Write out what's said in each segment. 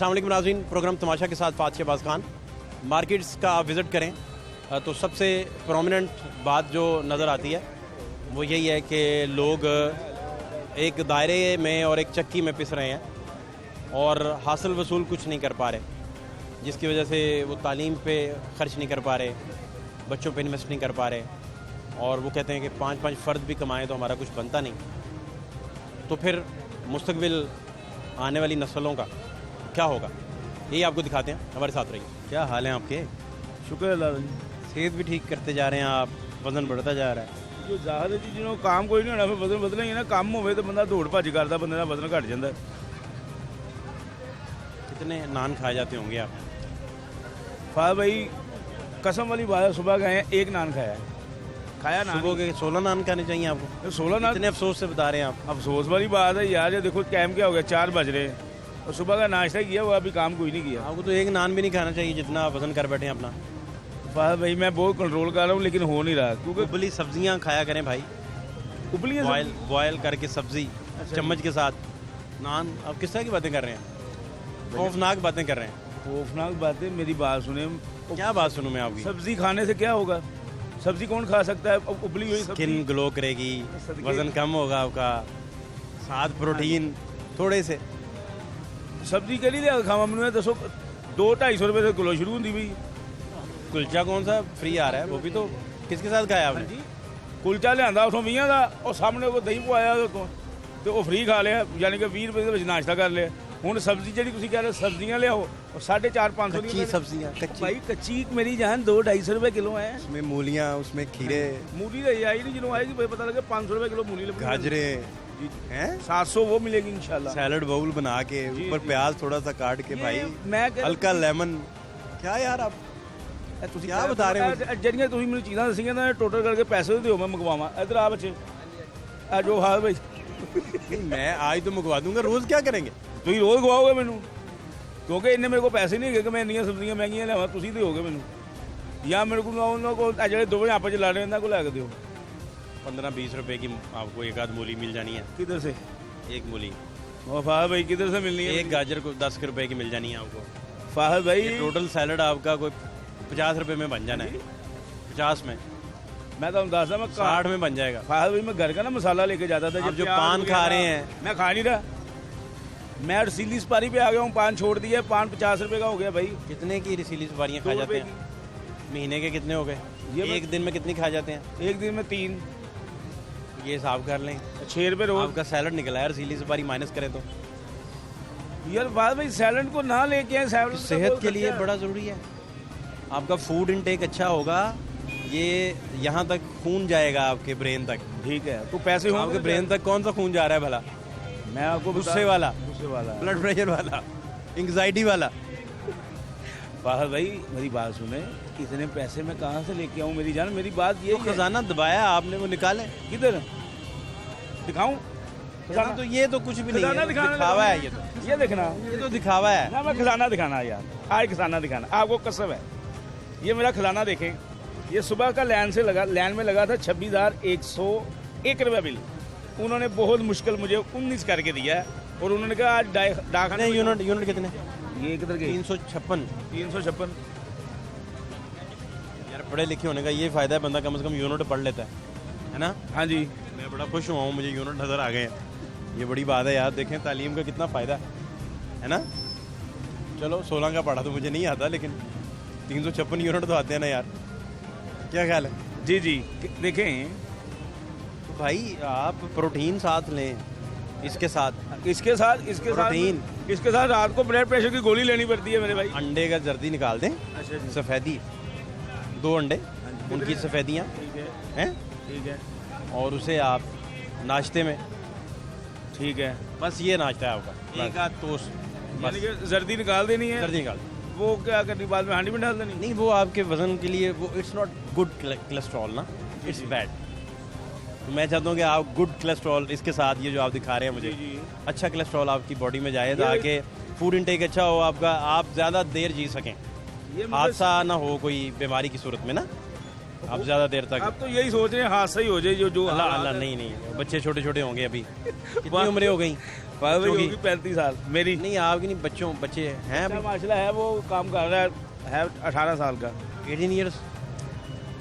अस्सलाम वालेकुम नाज़रीन, प्रोग्राम तमाशा के साथ फ़ात शहबाज खान। मार्केट्स का आप विज़िट करें तो सबसे प्रोमिनेंट बात जो नज़र आती है वो यही है कि लोग एक दायरे में और एक चक्की में पिस रहे हैं और हासिल वसूल कुछ नहीं कर पा रहे, जिसकी वजह से वो तालीम पे ख़र्च नहीं कर पा रहे, बच्चों पे इन्वेस्ट नहीं कर पा रहे, और वो कहते हैं कि 5-5 फ़र्द भी कमाएं तो हमारा कुछ बनता नहीं। तो फिर मुस्तकबिल आने वाली नस्लों का क्या होगा, यही आपको दिखाते हैं, हमारे साथ रहिए। क्या हाल है आपके? शुक्र अल्लाह जी। सेहत भी ठीक करते जा रहे हैं आप, वज़न बढ़ता जा रहा है। जो ज़ाहिर है जी, जिन्होंने काम कोई नहीं होना फिर वजन बदलेंगे ना। काम होवे तो बंदा दौड़ भज करता, बंदे का वजन घट जाता। कितने नान खाए जाते होंगे आप? फाद भाई कसम वाली बात है, सुबह गए हैं एक नान खाया है, खाया नान। सुबह के 16 नान खाने चाहिए आपको। 16 नान। इतने अफसोस से बता रहे हैं आप। अफसोस वाली बात है यार, ये देखो टाइम क्या हो गया, 4 बज रहे हैं और सुबह का नाश्ता किया, वो अभी काम कोई नहीं किया। आपको तो एक नान भी नहीं खाना चाहिए जितना वज़न कर बैठे हैं अपना। फाद भाई मैं बहुत कंट्रोल कर रहा हूँ लेकिन हो नहीं रहा, क्योंकि उबली सब्जियां खाया करें भाई, उबली बॉयल करके सब्जी चम्मच के साथ नान। आप किस तरह की बातें कर रहे हैं? खौफनाक बातें कर रहे हैं। खौफनाक बातें। मेरी बात सुने, क्या बात सुनूं मैं आपकी? सब्जी खाने से क्या होगा? सब्जी कौन खा सकता है? उबली हुई सब्जी। स्किन ग्लो करेगी, वजन कम होगा आपका, साथ प्रोटीन थोड़े से। सब्जी के लिए खावा मैंने दसो, 200-250 रुपए से किलो शुरू होती भाई। कुलचा कौन सा फ्री आ रहा है? वो भी तो किसके साथ खाया आपने? कुलचा लिया उतों 20 का और सामने को दही पवाया तो वो फ्री खा लिया, यानी कि 20 रुपए के नाश्ता कर लिया। हूँ सब्जी जी तुम कह रहे सब्जियां लियाओ और 450-500 कच्ची सब्जियां। भाई कच्ची मेरी जान 200-250 रुपए किलो है। उसमें मूलियां, उसमें खीरे। मूली तो आई नहीं, जिन्होंने आएगी भाई पता लगे 500 रुपए किलो मूली। गाजरे हैं 700 वो मिलेगी इंशाल्लाह। सैलड बाउल बना के ऊपर प्याज थोड़ा सा काट के भाई, मैं हल्का लेमन। क्या यार आप क्या बता रहे हो? ਜਿਹੜੀਆਂ ਤੁਸੀਂ ਮੈਨੂੰ ਚੀਜ਼ਾਂ ਦੱਸੀਆਂ ਨਾ ਟੋਟਲ ਕਰਕੇ ਪੈਸੇ ਦਿਓ, मैं मंगवावा। इधर आ बच्चे आ जो हाल भाई। मैं आज तो मंगवा दूंगा, रोज क्या करेंगे? ਤੁਸੀਂ ਰੋਜ਼ ਖਵਾਓਗੇ ਮੈਨੂੰ, ਕਿਉਂਕਿ ਇੰਨੇ ਮੇਰੇ ਕੋਲ ਪੈਸੇ ਨਹੀਂ ਹੈਗੇ कि मैं ਇੰਨੀਆਂ ਸਬਜ਼ੀਆਂ ਮਹਿੰਗੀਆਂ ਲਿਆਵਾਂ। ਤੁਸੀਂ ਦਿਓਗੇ ਮੈਨੂੰ ਜਾਂ ਮੇਰੇ ਕੋਲ ਉਹਨਾਂ ਕੋਲ ਜਿਹੜੇ ਦੋਵੇਂ ਆਪਸ ਚ ਲੜ ਰਹੇ ਇਹਨਾਂ ਕੋਲ ਲੈ ਕੇ ਦਿਓ। 15-20 रुपए की आपको एक आध मूली मिल जानी है। किधर से? एक मूली। फाहद भाई किधर से मिलनी है? एक गाजर को 10 रुपए की मिल जानी है आपको। फाहद भाई टोटल सैलड आपका कोई 50 रुपए में बन जाना है। 50 में मैं तो दस मैं 60 में बन जाएगा। फाहद भाई मैं घर का ना मसाला लेके जाता था। आप जो पान खा रहे हैं, मैं खा नहीं रहा। मैं रसीली सुपारी पे आ गया हूँ, पान छोड़ दिया। पान 50 रुपए का हो गया भाई। कितने की रसीली सुपारियाँ खा जाते हैं? महीने के कितने हो गए? एक दिन में कितनी खा जाते हैं? एक दिन में 3। ये हिसाब कर लें, 6 रुपए रोज आपका सैलड निकला है। रसीली सुपारी माइनस करें तो यार बात भाई सैलड को ना लेके आए। सैलड सेहत के लिए बड़ा ज़रूरी है। आपका फूड इनटेक अच्छा होगा, ये यहाँ तक खून जाएगा आपके ब्रेन तक। ठीक है तो पैसे होंगे आपके ब्रेन तक कौन सा खून जा रहा है भला? मैं आपको गुस्से वाला, वाला, ब्लड प्रेशर वाला, एंग्जाइटी वाला। फाहद भाई मेरी बात सुने, इतने पैसे मैं कहाँ से लेके आऊँ? मेरी जान मेरी बात ये खजाना दबाया आपने, वो निकाले। किधर दिखाऊं? खजाना तो ये तो कुछ भी नहीं है, दिखावा है। ये देखना, ये तो दिखावा है ना। मैं खजाना दिखाना यार, आज खजाना दिखाना आपको कसम है। ये मेरा खजाना देखें, ये सुबह का लैंड में लगा था 26,101 रुपये बिल। उन्होंने बहुत मुश्किल मुझे 19 करके दिया है और उन्होंने कहा आज डाकखाने। यूनिट कितने? ये किधर गए? 356। यार पढ़े लिखे होने का ये फ़ायदा है, बंदा कम से कम यूनिट पढ़ लेता है ना? हाँ जी, मैं बड़ा खुश हुआ हूँ, मुझे यूनिट नज़र आ गए हैं। ये बड़ी बात है यार, देखें तालीम का कितना फ़ायदा है ना? चलो 16 का पढ़ा तो मुझे नहीं आता, लेकिन 356 यूनिट तो आते हैं ना यार। क्या ख्याल है? जी जी देखें तो भाई आप प्रोटीन साथ लें, इसके साथ प्रोटीन, इसके साथ रात को ब्लड प्रेशर की गोली लेनी पड़ती है मेरे भाई। अंडे का जर्दी निकाल दें। अच्छा जी। सफ़ेदी 2 अंडे, उनकी सफ़ेदियाँ हैं, ठीक है। और उसे आप नाश्ते में, ठीक है, बस ये नाश्ता है आपका। एक आध टोस्ट, यानी कि जर्दी निकाल देनी है। जर्दी निकाल। वो क्या करनी, बाद में हांडी में डाल देनी? नहीं, वो आपके वजन के लिए वो इट्स नॉट गुड कोलेस्ट्रॉल ना, इट्स बैड। तो मैं चाहता हूँ कि आप गुड कोलेस्ट्रॉल इसके साथ, ये जो आप दिखा रहे हैं मुझे, अच्छा कोलेस्ट्रॉल आपकी बॉडी में जाए ताकि फूड इनटेक अच्छा हो आपका, आप ज़्यादा देर जी सकें, हादसा ना हो कोई बीमारी की सूरत में ना। अब ज़्यादा देर तक अब तो यही सोच रहे हैं हादसा ही हो जाए जो अल्लाह हालात अल्लाह हैं। नहीं बच्चे छोटे छोटे होंगे अभी कितनी उम्रें हो गई बात वही होगी। होगी 35 साल मेरी। नहीं आपकी नहीं बच्चे हैं अच्छा अभी माशाल्लाह है, वो काम कर रहा है 18 साल का 18 ईयर्स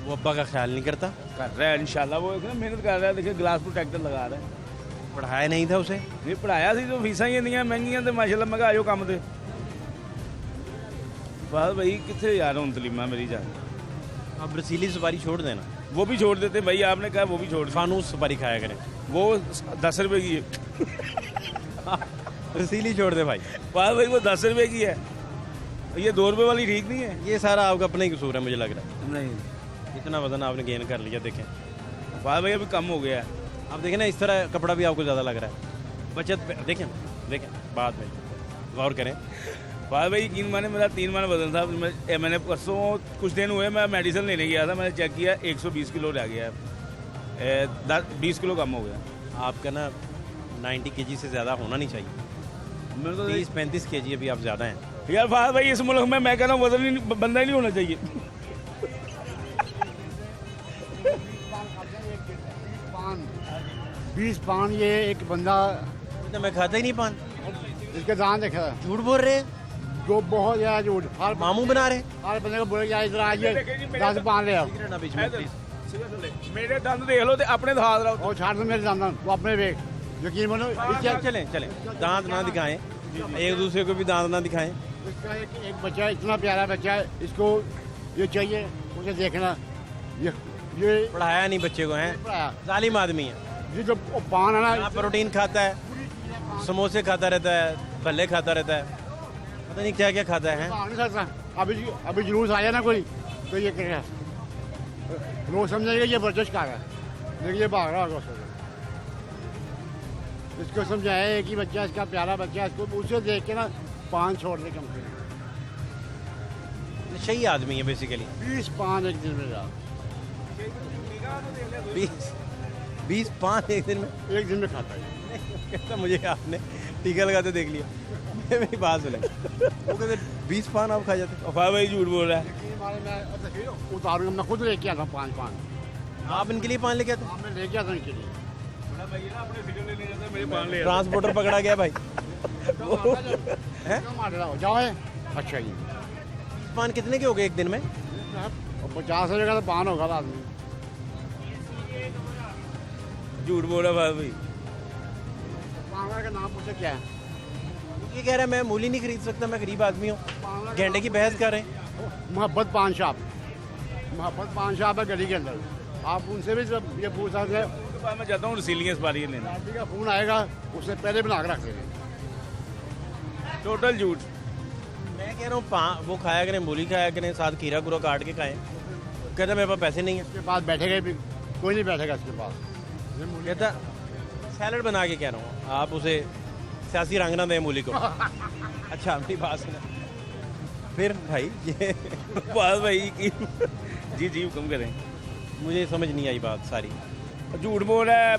वो अब्बा का ख्याल नहीं करता कर रहा है इंशाल्लाह। वो एक ना मेहनत कर रहा है, देखिए ग्लास प्रोटेक्टर लगा रहा है। पढ़ाया नहीं था उसे नहीं पढ़ाया सी, जो फीसा ही इंनियां महंगियां ते माशाल्लाह मैं आयो काम ते। बस भाई कितने यार हूँ तलीमा मेरी जान, अब रसीली सवारी छोड़ देना वो भी छोड़ देते भाई, आपने कहा वो भी छोड़ दे। फानूस सवारी खाया करें वो 10 रुपए की है। रसीली छोड़ दे भाई बस भाई वो 10 रुपए की है, ये 2 रुपए वाली ठीक नहीं है। ये सारा आपका अपना ही कसूर है मुझे लग रहा है नहीं इतना वजन आपने गेन कर लिया देखें बस भाई अभी कम हो गया है। आप देखें ना इस तरह कपड़ा भी आपको ज़्यादा लग रहा है देखें बाद में गौर करें बस भाई यकीन माने मेरा 3 माह वजन था। मैंने परसों कुछ दिन हुए मैं मेडिसिन लेने गया था, मैंने चेक किया 120 किलो रह गया है, 20 किलो कम हो गया। आपका ना 90 kg से ज़्यादा होना नहीं चाहिए। मेरे तो 30-35 kg अभी आप ज़्यादा हैं। यार फाद भाई इस मुल्क में मैं कह रहा हूँ वजन ही बंदा ही नहीं होना चाहिए। 20 पान ये एक बंदा, तो मैं खाता ही नहीं पान। इसके दान देखा झूठ बोल रहे हैं, जो बहुत ज्यादा झूठ हर मामू बना रहे हैं। हर बंदे को बोले इधर आइए 10 पान ले आओ ना बीच में please। मेरे दंद देख लो ते अपने दिखा रहा और छाड़ दो मेरे दान वो अपने वेख यकीन मानो चलें दांत ना दिखाएं, एक दूसरे को भी दांत ना दिखाएं। इसका एक बच्चा है, इतना प्यारा बच्चा है, इसको ये चाहिए उसे देखना। ये पढ़ाया नहीं बच्चे को, हैं पढ़ाया जालिम आदमी है। ये जो वो पान है यहाँ ना, प्रोटीन खाता है, समोसे खाता रहता है, भल्ले खाता रहता है, पता नहीं क्या क्या खाता है। भाग नहीं सकता। अभी जुलूस आया ना कोई तो ये करेगा, लोग समझेंगे ये बर्जश खा रहा है, लेकिन ये भाग रहा होगा उसको। इसको समझाया कि बच्चा इसका प्यारा बच्चा है, इसको उसे देख के ना पान छोड़ दे कम से सही आदमी है बेसिकली। 20 पान एक दिन में जा 20 पान एक दिन में एक दिन में खाता है। कहता मुझे आपने टीका लगाते देख लिया। मेरी बात सुने, वो कहते 20 पान आप खा जाते। फाद भाई झूठ बोल रहा है। मैं उतारूंगा, मैं खुद लेके आता हूँ 5 पान। आप इनके लिए पान लेके आते। हाँ, मैं लेके आता हूँ इनके लिए। मेरे पान ले ट्रांसपोर्टर पकड़ा गया भाई। क्यों मार रहा हो? जाओ है अच्छा जी। पान कितने के हो गए एक दिन में? 50 रुपये का तो पान होगा आदमी। झूठ बोल रहा फाद भाई। पान का नाम पूछे क्या है? ये कह रहा है मैं मूली नहीं खरीद सकता, मैं गरीब आदमी हूँ। घंटे की बहस कर रहे हैं। मोहब्बत पान शॉप, मोहब्बत पान शॉप है गली के अंदर। आप उनसे भी सब ये पूछ सकते हैं। मैं जाता हूँ रसीलियाँ सवारी लेना। पार्टी का फोन आएगा, उससे पहले बना के रख देंगे। टोटल झूठ। मैं कह रहा हूँ वो खाया करें, मूली खाया करें, साथ खीरा पूरा काट के खाएं। कहता मेरे पास पैसे नहीं है। इसके पास बैठेगा भी कोई नहीं बैठेगा इसके पास। कहता सैलड बना के कह रहा हूँ, आप उसे सियासी रंग ना दें मूली को। अच्छा अपनी बात सुना फिर भाई ये फाद भाई की जी जी हुक्म करें। मुझे समझ नहीं आई बात सारी। झूठ बोल रहा है।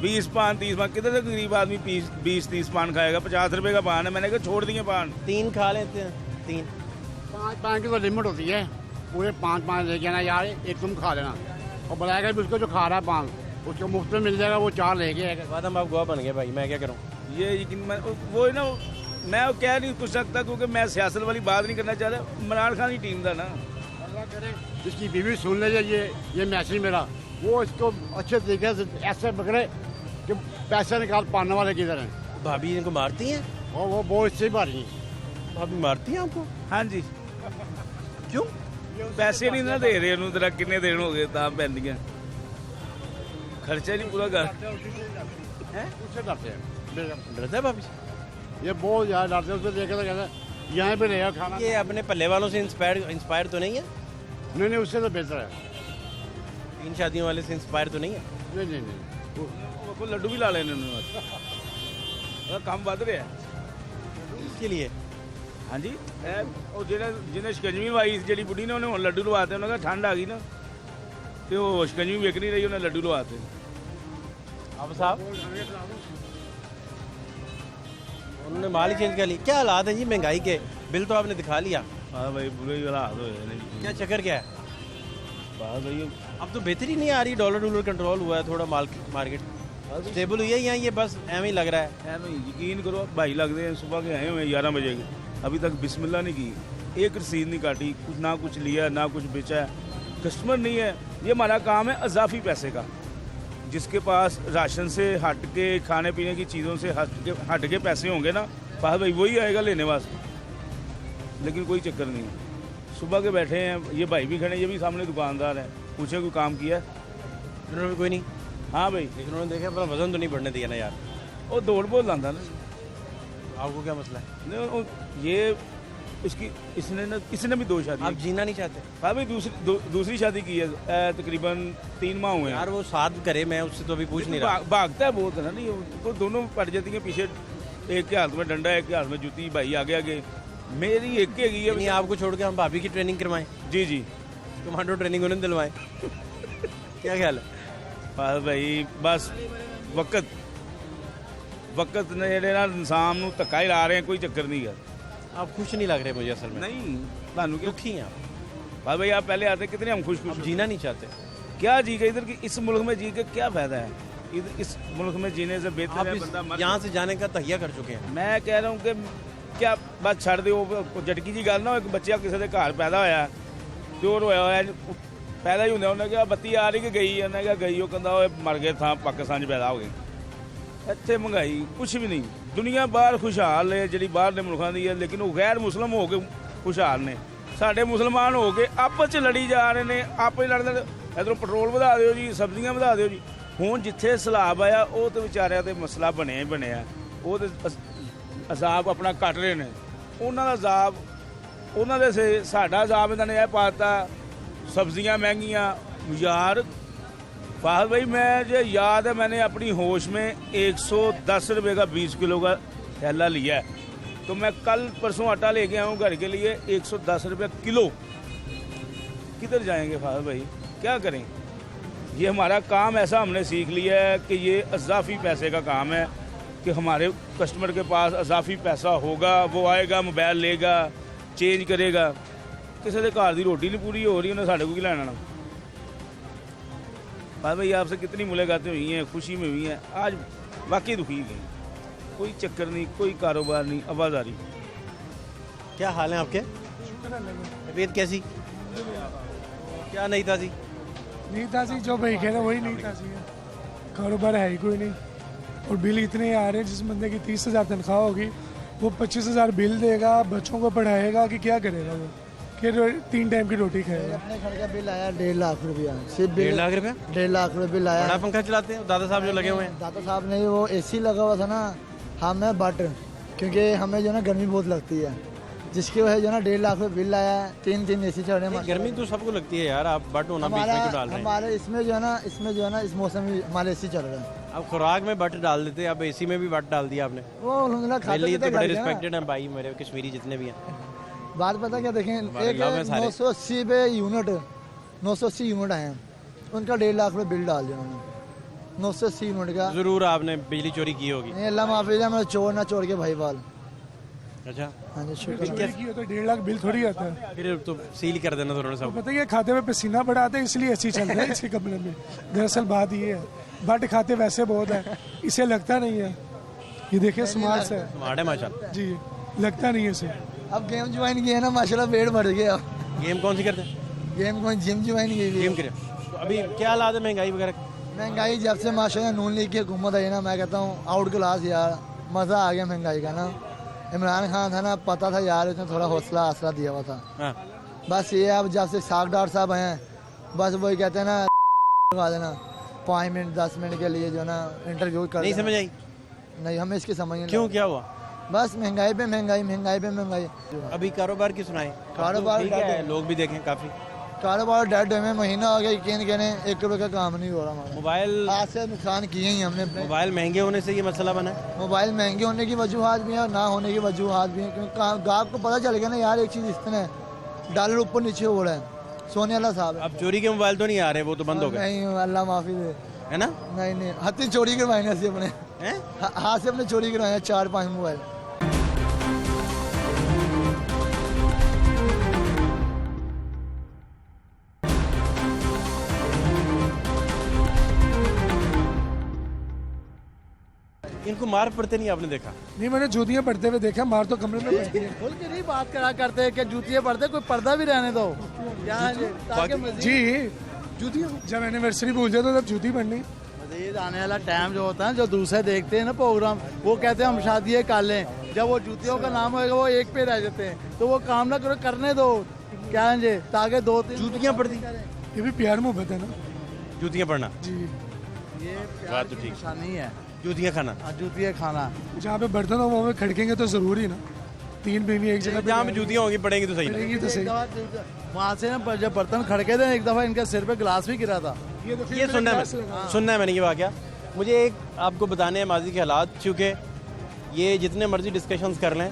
20 पान 30 पान, कितने से गरीब आदमी 20-30 पान खाएगा? 50 रुपए का पान है, मैंने कहा छोड़ दिए पान। 3 खा लेते हैं, 3। 5 पान की तो लिमिट होती है, पूरे 5 पान लेके आना यार, एक तुम खा लेना। और बुलाएगा भी उसको जो खा रहा है पान, उसको मुफ्त में मिल जाएगा, वो 4 लेके आएगा। बाद हम आप गवाह बन गए भाई, मैं क्या करूँ। ये यकीन वो ना, मैं कह नहीं कुछ सकता क्योंकि मैं सियासत वाली बात नहीं करना चाह रहा। इमरान खान की टीम था ना। अल्लाह करे इसकी बीवी सुन ले ये मैसेज मेरा, वो इसको अच्छे तरीके से ऐसे पकड़े कि पैसे निकाल पाने वाले किधर हैं। भाभी इनको मारती हैं? वो इससे ही मारी है। भाभी मारती हैं आपको? हाँ जी। क्यों? पैसे नहीं ना दे रहे तेरा, किन्ने दिन हो गए तां पैंदियां, खर्चा नहीं पूरा कर। उससे डरते हैं, डरता है भाभी से? ये बहुत ज़्यादा डरते हैं। उसको देखे तो कहते हैं यहाँ पे रहेगा खाना। ये अपने पल्ले वालों से इंस्पायर तो नहीं है? नहीं उससे तो बेहतर है। 3 शादियों वाले से इंस्पायर तो नहीं है? नहीं वो लड्डू भी ला लेने उन्होंने, काम बढ़ रहा है इसके लिए। हाँ जी। ਉਹ ਜਿਹਨੇ ਸ਼ਿਕੰਜਵੀ ਲਵਾਈ ਜਿਹੜੀ ਬੁੱਢੀ ਨੇ ਉਹਨੇ ਹੁਣ ਲੱਡੂ ਲਵਾਤੇ। ਉਹਨਾਂ ਕਹਿੰਦਾ ਠੰਡ ਆ ਗਈ ਨਾ ਤੇ ਉਹ ਸ਼ਿਕੰਜਵੀ ਵਿਕ ਨਹੀਂ ਰਹੀ, ਉਹਨੇ ਲੱਡੂ ਲਵਾਤੇ। अब साहब उन्होंने माल ही चेंज कर ली। क्या हालात है जी महंगाई के? बिल तो आपने दिखा लिया। हाँ भाई बुरे ही हालात हुए हैं। क्या चक्कर क्या है? बात भाई अब तो बेहतरी नहीं आ रही, डॉलर कंट्रोल हुआ है थोड़ा, मार्केट स्टेबल हुई है या ये बस एम ही लग रहा है? यकीन करो भाई लगते हैं सुबह के आए हुए 11 बजे के, अभी तक बिस्मिल्लाह नहीं की, एक रसीद नहीं काटी, कुछ ना कुछ लिया ना कुछ बेचा है, कस्टमर नहीं है। ये हमारा काम है अजाफी पैसे का, जिसके पास राशन से हट के खाने पीने की चीज़ों से हट के पैसे होंगे ना, पास भाई वही आएगा लेने वास्ते। लेकिन कोई चक्कर नहीं है, सुबह के बैठे हैं, ये भाई भी खड़े, ये भी सामने दुकानदार है, पूछे कोई काम किया है? उन्होंने कोई नहीं। हाँ भाई, लेकिन उन्होंने देखा अपना वजन तो नहीं बढ़ने दिया ना यार। वो दौड़ बोल लाता ना। आपको क्या मसला है? नहीं, ये इसने भी 2 शादी। आप जीना नहीं चाहते? हाँ भाई, दूसरी शादी की है, तकरीबन 3 माह हुए हैं। यार वो साथ करे, मैं उससे तो अभी पूछ नहीं रहा। भागता है बहुत है ना, नहीं वो दोनों पड़ जाती हैं पीछे, एक के हाथ में डंडा, एक के हाथ में जूती, भाई आगे आगे, मेरी एक के गई है। नहीं, आपको छोड़ के हम भाभी की ट्रेनिंग करवाएं? जी जी, कमांडो ट्रेनिंग उन्हें दिलवाएं। क्या ख्याल है? भाई बस वक्त ने जेडे ना इंसान ਨੂੰ ਧੱਕਾ ਹੀ ਲਾ ਰਹੇ हैं, कोई चक्कर नहीं है। आप खुश नहीं लग रहे मुझे असल में। नहीं, ਤੁਹਾਨੂੰ क्या दुखी हैं आप? भाई आप पहले आते कितने हम खुश आप जीना नहीं चाहते? क्या जी के इधर की इस मुल्क में जी के क्या फायदा है? इस मुल्क में जीने से बेहतर आप है बंदा मर यहाँ से जाने का तहिया कर चुके हैं। मैं कह रहा हूँ कि क्या बस ਛੱਡ ਦਿਓ झटकी जी गल ना, एक बच्चा किसी के घर पैदा होया ਤੇ ਉਹ ਰੋਇਆ ਹੋਇਆ ਪੈਦਾ ਹੀ ਹੁੰਦਾ, ਉਹਨੇ ਕਿਹਾ ਬੱਤੀ ਆ ਰਹੀ ਕਿ ਗਈ, ਉਹਨੇ ਕਿਹਾ ਗਈ, ਉਹ ਕਹਿੰਦਾ ਓਏ ਮਰ ਗਏ ਥਾਂ ਪਾਕਿਸਤਾਨ 'ਚ ਪੈਦਾ ਹੋ ਗਏ। ਇੱਥੇ ਮਹਿੰਗਾਈ ਕੁਛ ਵੀ ਨਹੀਂ, ਦੁਨੀਆ ਬਾਹਰ ਖੁਸ਼ਹਾਲ ਹੈ ਜਿਹੜੀ ਬਾਹਰ ਦੇ ਮੁਲਕਾਂ ਦੀ ਹੈ, ਲੇਕਿਨ ਉਹ ਗੈਰ ਮੁਸਲਮ ਹੋ ਕੇ ਖੁਸ਼ਹਾਲ ਨੇ। ਸਾਡੇ ਮੁਸਲਮਾਨ ਹੋ ਕੇ ਆਪਸ 'ਚ ਲੜੀ ਜਾ ਰਹੇ ਨੇ, ਆਪੇ ਲੜਦੇ, ਇੱਧਰੋਂ ਪੈਟਰੋਲ ਵਧਾ ਦਿਓ ਜੀ, ਸਬਜ਼ੀਆਂ ਵਧਾ ਦਿਓ ਜੀ। ਹੁਣ ਜਿੱਥੇ ਸਲਾਬ ਆਇਆ ਉਹ ਤੇ ਵਿਚਾਰਿਆਂ ਤੇ ਮਸਲਾ ਬਣਿਆ ਹੀ ਬਣਿਆ, ਉਹ ਤੇ ਅਜ਼ਾਬ ਆਪਣਾ ਕੱਟ ਰਹੇ ਨੇ, ਉਹਨਾਂ ਦਾ ਅਜ਼ਾਬ ਉਹਨਾਂ ਦੇ ਸੇ, ਸਾਡਾ ਅਜ਼ਾਬ ਇਹਨਾਂ ਨੇ ਇਹ ਪਾਤਾ, सब्जियां महंगियाँ यार। फाहद भाई मैं जो याद है, मैंने अपनी होश में 110 रुपये का 20 किलो का थैला लिया है, तो मैं कल परसों आटा लेके आया हूँ घर के लिए 110 रुपये किलो। किधर जाएंगे फाहद भाई, क्या करें? ये हमारा काम ऐसा हमने सीख लिया है कि ये अजाफी पैसे का काम है, कि हमारे कस्टमर के पास अजाफी पैसा होगा, वो आएगा, मोबाइल लेगा, चेंज करेगा। किसी के घर की रोटी नहीं पूरी हो रही, उन्हें साढ़े को की लेना ना। भाई आपसे कितनी मुलाकातें हुई हैं, खुशी में हुई हैं, आज वाकई दुखी गई, कोई चक्कर नहीं, कोई कारोबार नहीं, आवाज़ारी। क्या हाल है आपके? तबीयत कैसी? क्या नहीं था जी? नहीं था जी, जो भाई कह रहे वही नहीं था जी, कारोबार है ही कोई नहीं, और बिल इतने आ रहे हैं, जिस बंदे की 30,000 तनख्वाह होगी वो 25,000 बिल देगा, बच्चों को पढ़ाएगा कि क्या करेगा वो, कि 3 टाइम की रोटी खाएगा। अपने घर का बिल आया 1.5 लाख रुपया, सिर्फ 1.5 लाख रुपया? 1.5 लाख रुपया बिल आया। बड़ा पंखा चलाते हैं दादा साहब जो लगे हुए हैं? दादा साहब नहीं, वो एसी लगा हुआ था ना, हमें बट क्योंकि हमें जो है ना गर्मी बहुत लगती है, जिसकी वजह जो है ना 1.5 लाख रुपया बिल आया, 3 एसी चढ़े। गर्मी तो सबको लगती है यार, आप बट होना बीच में क्यों डाल रहे हैं? हमारे इसमें जो है ना इस मौसम में हमारे एसी चल रहा है। अब खुराक में बट डाल देते, अब एसी में भी बट डाल दिया आपने। वो अल्हम्दुलिल्लाह मेरे खाते लिए पीते तो बड़े घर गए ना। रिस्पेक्टेड हैं भाई मेरे कश्मीरी जितने भी हैं। बात पता क्या देखें, एक लव है सारे। 980 पे यूनिट 980 यूनिट आए हैं, उनका 1.5 लाख रुपये बिल डाल दिया उन्होंने, 980 यूनिट का। जरूर आपने बिजली चोरी की होगी। नहीं, अल्लाह माफी है, मैं चोर ना चोर के भाई बाल। अच्छा, हाँ जी, शुक्र। चोरी की हो तो 1.5 लाख बिल थोड़ी आता है। फिर तो सील कर देना थोड़ा सा। पता है खाते में पसीना बड़ा आता है, इसलिए ऐसी चल रहा है इसके कमरे में। दरअसल बात ये है, बट खाते वैसे बहुत है, इसे लगता नहीं है। ये देखिए स्मार्ट से स्मार्ट है माशाल्लाह। जी, लगता नहीं है इसे। अब गेम ज्वाइन किया ना, माशाल्लाह पेट बढ़ गया। गेम कौन सी करते हैं? गेम कोई जिम ज्वाइन की हुई है। गेम करे तो अभी क्या हालात है महंगाई वगैरह? महंगाई जब से माशाल्लाह नून लीग की हुकूमत आई ना, मैं कहता हूँ आउट क्लास यार, मज़ा आ गया महंगाई का ना। इमरान खान था ना, पता था यार, उसने थोड़ा हौसला आसरा दिया हुआ था। हाँ। बस ये अब जब से साग डॉक्टर साहब हैं, बस वही कहते हैं ना लगा देना 5 मिनट 10 मिनट के लिए जो है ना इंटरव्यू कर नहीं देना। समझ आई? नहीं, हमें इसकी समझ नहीं क्यों, लगी। क्या हुआ? बस महंगाई पे महंगाई, महंगाई पे महंगाई। अभी कारोबार की सुनाए? कारोबार ठीक है, डेड। लोग भी देखें काफी। कारोबार डेड में महीना हो गया, यकीन करें 1 रुपये का काम नहीं हो रहा हमारा। मोबाइल आज से नुकसान किए ही हमने अपने। मोबाइल महंगे होने से ये मसला बना है। मोबाइल महंगे होने की वजूहत भी हैं और ना होने की वजूहत भी हैं, क्योंकि गाहक को पता चल गया ना यार, एक चीज़ इस तरह है, डॉलर ऊपर नीचे हो रहा है। सोने वाला साहब है। अब चोरी के मोबाइल तो नहीं आ रहे, वो तो बंद हो गए नहीं, अल्लाह माफी दे। है ना? नहीं, हाथी चोरी करवाए ना अपने, हैं? हाथ से अपने चोरी करवाए 4-5 मोबाइल। आपको मार पड़ते नहीं आपने देखा? नहीं, मैंने जूतियाँ पढ़ते हुए देखा, मार तो कमरे में पड़ती है। खुल के नहीं बात करा करते कि जूतियाँ पढ़ते, कोई पर्दा भी रहने दो ताकि मजीद जी जूतियाँ जब एनिवर्सरी भूल जाए तो तब जूती पढ़नी। मजीद आने वाला टाइम जो होता है, जो दूसरे देखते हैं ना प्रोग्राम, वो कहते हैं हम शादी कर लें, जब वो जूतियों का नाम होगा वो एक पे रह जाते हैं, तो वो काम ना करो, करने दो क्या है जी, ताकि 2-3 जूतियाँ पड़ती, ये भी प्यार मोहब्बत है ना जूतियाँ पढ़ना, जी। ये बात प्यार तो की ठीक। निशानी है, जूतियाँ खाना। जूतियाँ खाना। जहाँ पे बर्तन हो वहाँ पे खड़केंगे तो जरूरी ना, 3 बीवी एक जगह जहाँ पे जूतियाँ होंगी पड़ेंगी तो सही ना। पड़ेगी तो सही। वहाँ से ना जब बर्तन खड़के थे, एक दफा इनके सिर पे गिलास भी गिरा था। ये सुनना है मैंने ये वाकया। मुझे एक आपको बताने हैं माजी के हालात, चूँकि ये जितने मर्जी डिस्कशंस कर लें,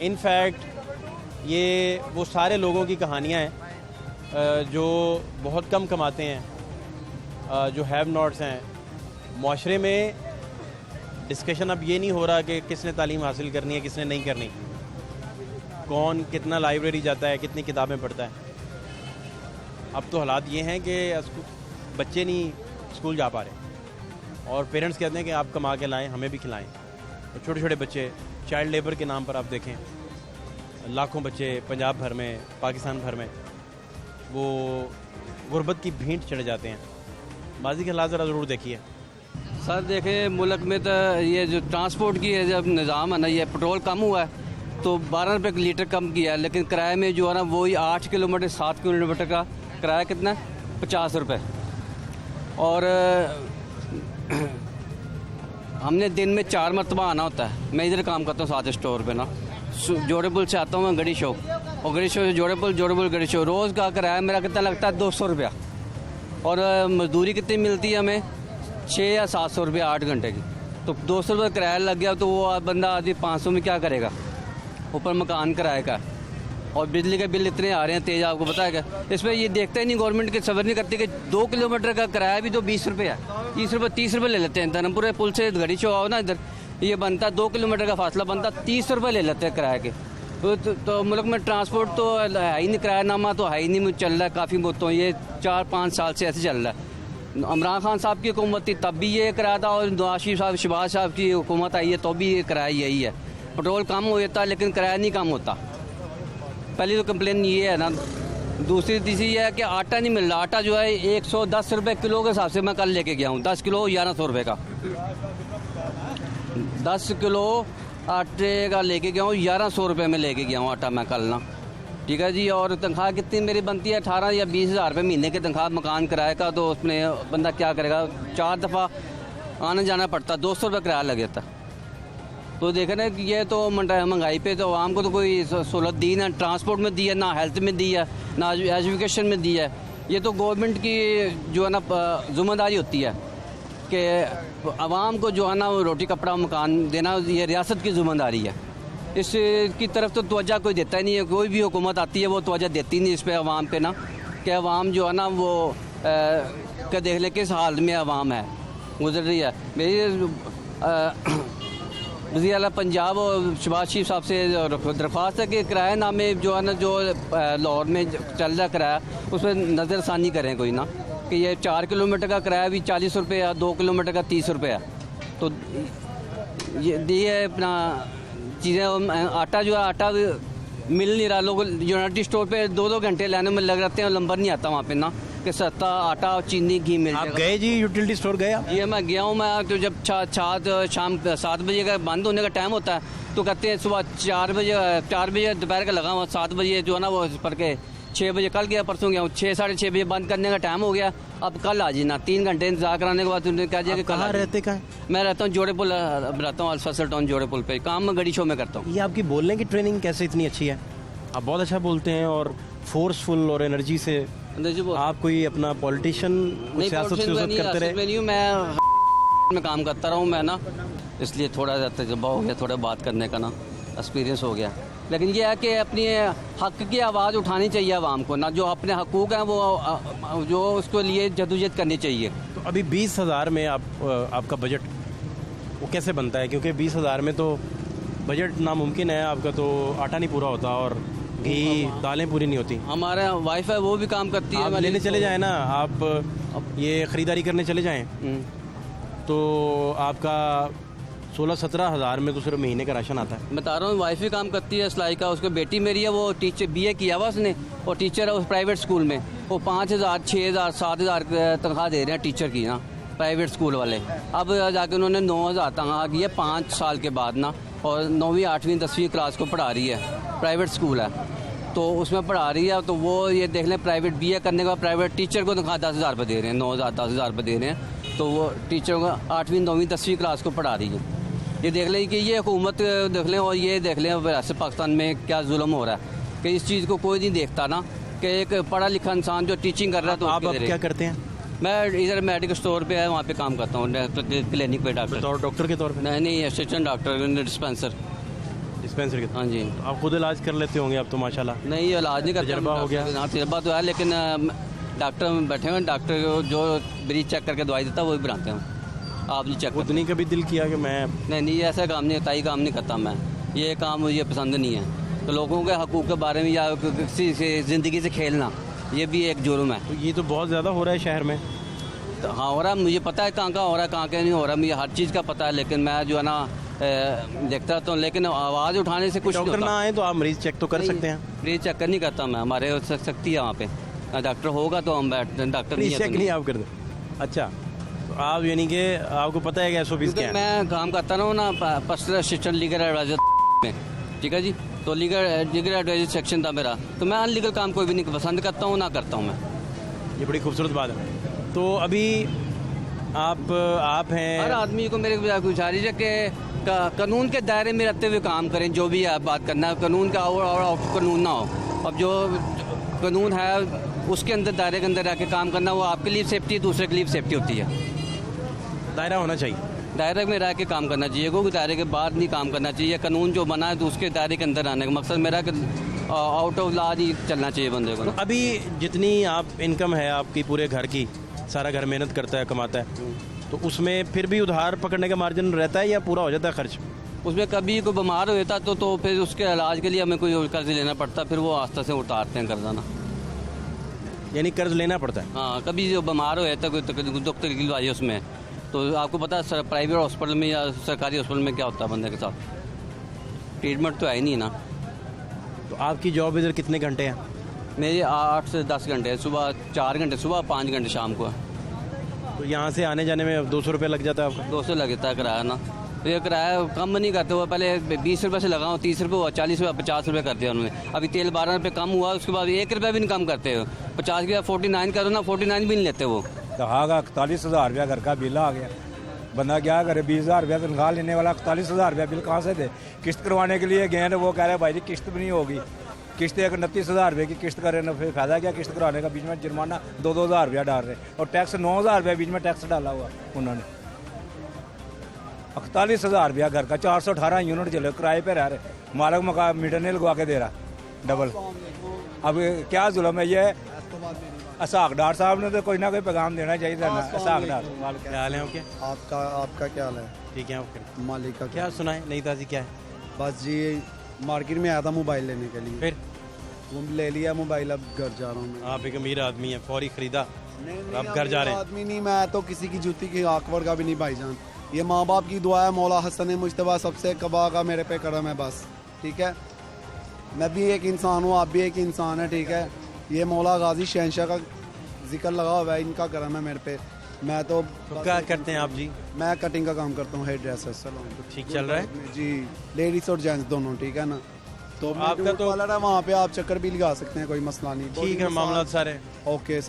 इनफैक्ट ये वो सारे लोगों की कहानियाँ हैं जो बहुत कम कमाते हैं, जो हैव नॉट्स हैं। माशरे में डिस्कशन अब ये नहीं हो रहा कि किसने तालीम हासिल करनी है, किसने नहीं करनी, कौन कितना लाइब्रेरी जाता है, कितनी किताबें पढ़ता है। अब तो हालात ये हैं कि बच्चे नहीं स्कूल जा पा रहे और पेरेंट्स कहते हैं कि आप कमा के लाएं, हमें भी खिलाएं। और छोटे छोटे बच्चे चाइल्ड लेबर के नाम पर आप देखें, लाखों बच्चे पंजाब भर में, पाकिस्तान भर में वो गुर्बत की भींट चढ़ जाते हैं। माजी के हालात ज़रा ज़रूर देखिए। सर देखे मुल्क में तो ये जो ट्रांसपोर्ट की है जब निज़ाम है ना, ये पेट्रोल कम हुआ है तो 12 रुपये लीटर कम किया है, लेकिन किराए में जो है ना वही 8 किलोमीटर 7 किलोमीटर का किराया कितना है, 50 रुपये। और हमने दिन में 4 मरतबा आना होता है। मैं इधर काम करता हूँ 7 स्टोर पे ना, जोड़ेपुल से आता हूँ मैं गड़ी शो, और गड़ी शो से जोड़ेपुल गड़ी शो। रोज़ का किराया मेरा कितना लगता है, 200 रुपया। और मजदूरी कितनी मिलती है हमें, 6 या 700 रुपये 8 घंटे की। तो 200 रुपये किराया लग गया तो वो बंदा आदमी 500 में क्या करेगा, ऊपर मकान किराए का। और बिजली के बिल इतने आ रहे हैं तेज़, आपको पता है क्या। इसमें ये देखते ही नहीं गवर्नमेंट की सबर नहीं करती कि 2 किलोमीटर का किराया भी तो 20 रुपये है, 30 रुपये ले लेते हैं। धर्मपुर पुल से घड़ी चो आओ ना, इधर ये बनता है 2 किलोमीटर का फासला बनता, 30 रुपये ले लेते हैं किराए के। तो मुल्क में ट्रांसपोर्ट तो है ही नहीं, किरायानामा तो है ही नहीं, चल रहा है काफ़ी मुद्दों, ये 4-5 साल से ऐसे चल रहा है। इमरान खान साहब की हुकूमत थी तब भी ये किराया था, और नवाज शरीफ साहब, शहबाज साहब की हुकूमत आई है तो भी ये किराया यही है। पेट्रोल कम हो जाता है लेकिन किराया नहीं कम होता। पहली तो कंप्लेन ये है ना। दूसरी तीसरी ये है कि आटा नहीं मिल रहा। आटा जो है 110 रुपये किलो के हिसाब से मैं कल लेके गया हूँ, 10 किलो 1100 रुपये का, 10 किलो आटे का लेके गया हूँ, 1100 रुपये में लेके गया हूँ आटा मैं कल ना, ठीक है जी। और तनख्वाह कितनी मेरी बनती है, 18 या 20 हज़ार रुपये महीने की तनख्वाह मकान किराए का। तो उसमें बंदा क्या करेगा, 4 दफ़ा आना जाना पड़ता, 200 रुपये किराया लग जाता। तो देखे ना कि ये तो महंगाई पे तो आवाम को तो कोई सहूलत दी ना, ट्रांसपोर्ट में दी है ना, हेल्थ में दी है ना, एजुकेशन में दी है। ये तो गवर्नमेंट की जो है ना जिम्मेदारी होती है कि आवाम को जो है ना रोटी कपड़ा मकान देना, ये रियासत की जिम्मेदारी है। इसकी तरफ तो तवज्जो कोई देता ही नहीं है। कोई भी हुकूमत आती है वो तवज्जो देती नहीं इस पे आवाम पे ना, कि आवाम जो है ना वो क्या देख ले किस हाल में आवाम है गुजर रही है। मेरी वज़ीर आला पंजाब और शहबाज शरीफ साहब से दरख्वास्त है कि किराया नामे जो है ना, जो लाहौर में चल रहा किराया, उस पर नज़रसानी करें कोई ना, कि ये 4 किलोमीटर का किराया भी 40 रुपये है, 2 किलोमीटर का 30 रुपये है। तो ये अपना चीज़ें, आटा जो है आटा मिल नहीं रहा। लोग यूनाइटेड स्टोर पे 2-2 घंटे लाने में लग रहते हैं, नंबर नहीं आता वहाँ पे ना कि सस्ता आटा और चीनी घी मिल आप गए जी यूटिलिटी स्टोर गए आप? ये मैं गया हूँ। मैं तो जब शाम 7 बजे का बंद होने का टाइम होता है तो कहते हैं सुबह 4 बजे दोपहर का लगा हुआ, 7 बजे जो है ना वो पर के 6 बजे कल गया, परसों गया हूँ, 6-6:30 बजे बंद करने का टाइम हो गया। अब कल आ जाना, 3 घंटे इंतजार कराने के बाद उन्होंने कहा कि कहाँ रहते कहाँ? मैं रहता हूँ जोड़ेपुल, रहता हूँ अल्फसल टाउन जोड़ेपुल पे। काम मैं गड़ी शो में करता हूँ। ये आपकी बोलने की ट्रेनिंग कैसे इतनी अच्छी है? आप बहुत अच्छा बोलते हैं और फोर्सफुल और एनर्जी से। आप कोई अपना पॉलिटिशियन सियासत से करते रहे? मैं काम करता रहा हूँ मैं ना, इसलिए थोड़ा तजुर्बा हो गया, थोड़ा बात करने का ना एक्सपीरियंस हो गया। लेकिन ये है कि अपनी हक की आवाज़ उठानी चाहिए आवाम को ना, जो अपने हकूक़ हैं वो जो उसके लिए जदोजहद करनी चाहिए। तो अभी 20,000 में आपका बजट वो कैसे बनता है? क्योंकि 20,000 में तो बजट नामुमकिन है आपका, तो आटा नहीं पूरा होता और घी दालें पूरी नहीं होती। हमारे वाइफ है वो भी काम करती है। आप लेने चले जाएँ ना, आप ये ख़रीदारी करने चले जाएँ तो आपका 16-17 हज़ार में तो सिर्फ महीने का राशन आता है। बता रहा हूँ, वाइफ भी काम करती है सिलाई का, उसकी बेटी मेरी है, वो टीचर BA किया हुआ उसने, और टीचर है उस प्राइवेट स्कूल में। वो 5,000 6,000 7,000 तनख्वाह दे रहे हैं टीचर की ना, प्राइवेट स्कूल वाले। अब जाके उन्होंने 9,000 तनख्वाह की है 5 साल के बाद ना, और 9वीं 8वीं 10वीं क्लास को पढ़ा रही है, प्राइवेट स्कूल है तो उसमें पढ़ा रही है। तो वो ये देख लें, प्राइवेट BA करने के बाद प्राइवेट टीचर को तनख्वाह 10,000 रुपये दे रहे हैं, 9,000 10,000 रुपये दे रहे हैं। तो वो टीचर को 8वीं 9वीं 10वीं क्लास को पढ़ा रही है। ये देख लें कि ये हुकूमत देख लें, और ये देख लें वैसे पाकिस्तान में क्या जुल्म हो रहा है कि इस चीज़ को कोई नहीं देखता ना, कि एक पढ़ा लिखा इंसान जो टीचिंग कर रहा है। तो आप अब क्या करते हैं? मैं इधर मेडिकल स्टोर पे है, वहाँ पे काम करता हूँ, क्लिनिक पे डॉक्टर के तौर पे? नहीं, असिस्टेंट डॉक्टर, डिस्पेंसर के। हाँ जी। आप खुद इलाज कर लेते होंगे अब तो माशाल्लाह। नहीं, इलाज नहीं करता, तजर्बा हो गया? हाँ, तजर्बा तो है, लेकिन डॉक्टर बैठे हुए, डॉक्टर जो मरीज चेक करके दवाई देता है वही बनाते हैं। आप नहीं चेक खुद नहीं कभी दिल किया कि मैं? नहीं, ऐसा काम नहीं, ताई काम नहीं करता मैं, ये काम मुझे पसंद नहीं है। तो लोगों के हकूक़ के बारे में या किसी से ज़िंदगी से खेलना, ये भी एक जुर्म है। तो ये तो बहुत ज़्यादा हो रहा है शहर में। तो हाँ हो रहा है, मुझे पता है कहाँ हो रहा है, कहाँ नहीं हो रहा, मुझे हर चीज़ का पता है, लेकिन मैं जो है ना देखता रहता हूँ, लेकिन आवाज़ उठाने से कुछ नहीं डॉक्टर होता। ना आए तो आप मरीज चेक तो कर सकते हैं। मरीज चेक नहीं करता मैं, हमारे सख्ती है वहाँ पे, डॉक्टर होगा तो हम डॉक्टर मरीज चेक नहीं आप कर दे। अच्छा, तो आप यानी कि आपको पता है कि SOPs क्या है? मैं काम करता हूँ ना पर्सनल असिस्टेंट लीगल एडवाइजर में, ठीक है जी। तो लीगल एडवाइजर सेक्शन था मेरा, तो मैं अनलीगल काम कोई भी नहीं पसंद करता हूँ, ना करता हूँ मैं। ये बड़ी खूबसूरत बात है। तो अभी आप हैं, हर आदमी को मेरे गुजारिश है कि कानून के दायरे में रहते हुए काम करें, जो भी आप बात करना है, कानून का और कानून ना हो। अब जो कानून है उसके अंदर, दायरे के अंदर रह के काम करना, वो आपके लिए सेफ्टी है, दूसरे के लिए सेफ्टी होती है। दायरा होना चाहिए, दायरे में रह के काम करना चाहिए, कोई दायरे के बाद नहीं काम करना चाहिए। कानून जो बना है तो उसके दायरे के अंदर आने का मकसद मेरा कि आउट ऑफ लॉ नहीं चलना चाहिए बंदे को। अभी जितनी आप इनकम है आपकी पूरे घर की, सारा घर मेहनत करता है, कमाता है, तो उसमें फिर भी उधार पकड़ने का मार्जिन रहता है या पूरा हो जाता है खर्च? उसमें कभी कोई बीमार हो जाता तो फिर उसके इलाज के लिए हमें कोई कर्ज लेना पड़ता, फिर वो आस्था से उतारते हैं कर्जा ना। यानी कर्ज लेना पड़ता है? हाँ, कभी जो बीमार हो जाता है, कोई दुख तकलीफ आई है उसमें, तो आपको पता है प्राइवेट हॉस्पिटल में या सरकारी हॉस्पिटल में क्या होता है बंदे के साथ, ट्रीटमेंट तो है ही नहीं ना। तो आपकी जॉब इधर कितने घंटे हैं? मेरे 8 से 10 घंटे, सुबह 4 घंटे, सुबह 5 घंटे शाम को। तो यहाँ से आने जाने में 200 रुपये लग जाता है आपका? 200 लगता है किराया ना। तो ये किराया कम नहीं करते हुआ, पहले 20 रुपये से लगाओ, 30 रुपये हुआ, 40 रुपये 50 रुपये कर दिया उन्होंने। अभी तेल 12 रुपये कम हुआ, उसके बाद 1 रुपये भी नहीं कम करते हो। 50 के 49 करो ना, 49 भी नहीं लेते वो। तो हाँ, 41,000 रुपया घर का बिल आ गया। बंदा क्या करे, 20,000 रुपया तनख्वाह लेने वाला 41,000 रुपया बिल कहाँ से दे? किस्त करवाने के लिए गए, वो कह रहे भाई जी किस्त भी नहीं होगी, किस्त एक 29,000 रुपये की किस्त करे ना, फिर फायदा क्या किस्त कराने का? बीच में जुर्माना 2,000 रुपया डाल रहे, और टैक्स 9,000 रुपया बीच में टैक्स डाला हुआ उन्होंने। 41,000 रुपया घर का, 418 यूनिट चले, किराए पे रह रहे, मालक मकान मीटर नहीं लगवा के दे रहा डबल। अब क्या जुल्म है ये? असाक डार साहब ने तो कोई ना कोई पैगाम देना चाहिए था ना। असाक डार, क्या हाल है आपके? आपका क्या हाल है? ठीक है आपके? मालिक का क्या सुनाए नई ताज़ी क्या है? बस जी मार्केट में आया था मोबाइल लेने के लिए, फिर वो ले लिया मोबाइल, अब घर जा रहा हूँ मैं। आप एक अमीर आदमी हैं, फौरी खरीदा, अब घर जा रहे हैं। आदमी नहीं, मैं तो किसी की जूती की आकवर का भी नहीं भाईजान। ये माँ बाप की दुआ है, मौला हसन मुश्तबा सबसे कबा का मेरे पे करम है बस, ठीक है। मैं भी एक इंसान हूँ, आप भी एक इंसान है, ठीक है। ये मौला गाजी शहनशाह का जिक्र लगा हुआ है, इनका करम है मेरे पे। मैं तो क्या करते हैं आप जी? मैं कटिंग का काम करता हूँ, हेयर ड्रेसर सैलून। ठीक चल रहा है जी, लेडीज और जेंट्स दोनों, ठीक है ना। तो आपका तो पार्लर है वहाँ पे, आप चक्कर भी लगा सकते हैं, कोई मसला नहीं। ठीक है, मामला सारे ओके,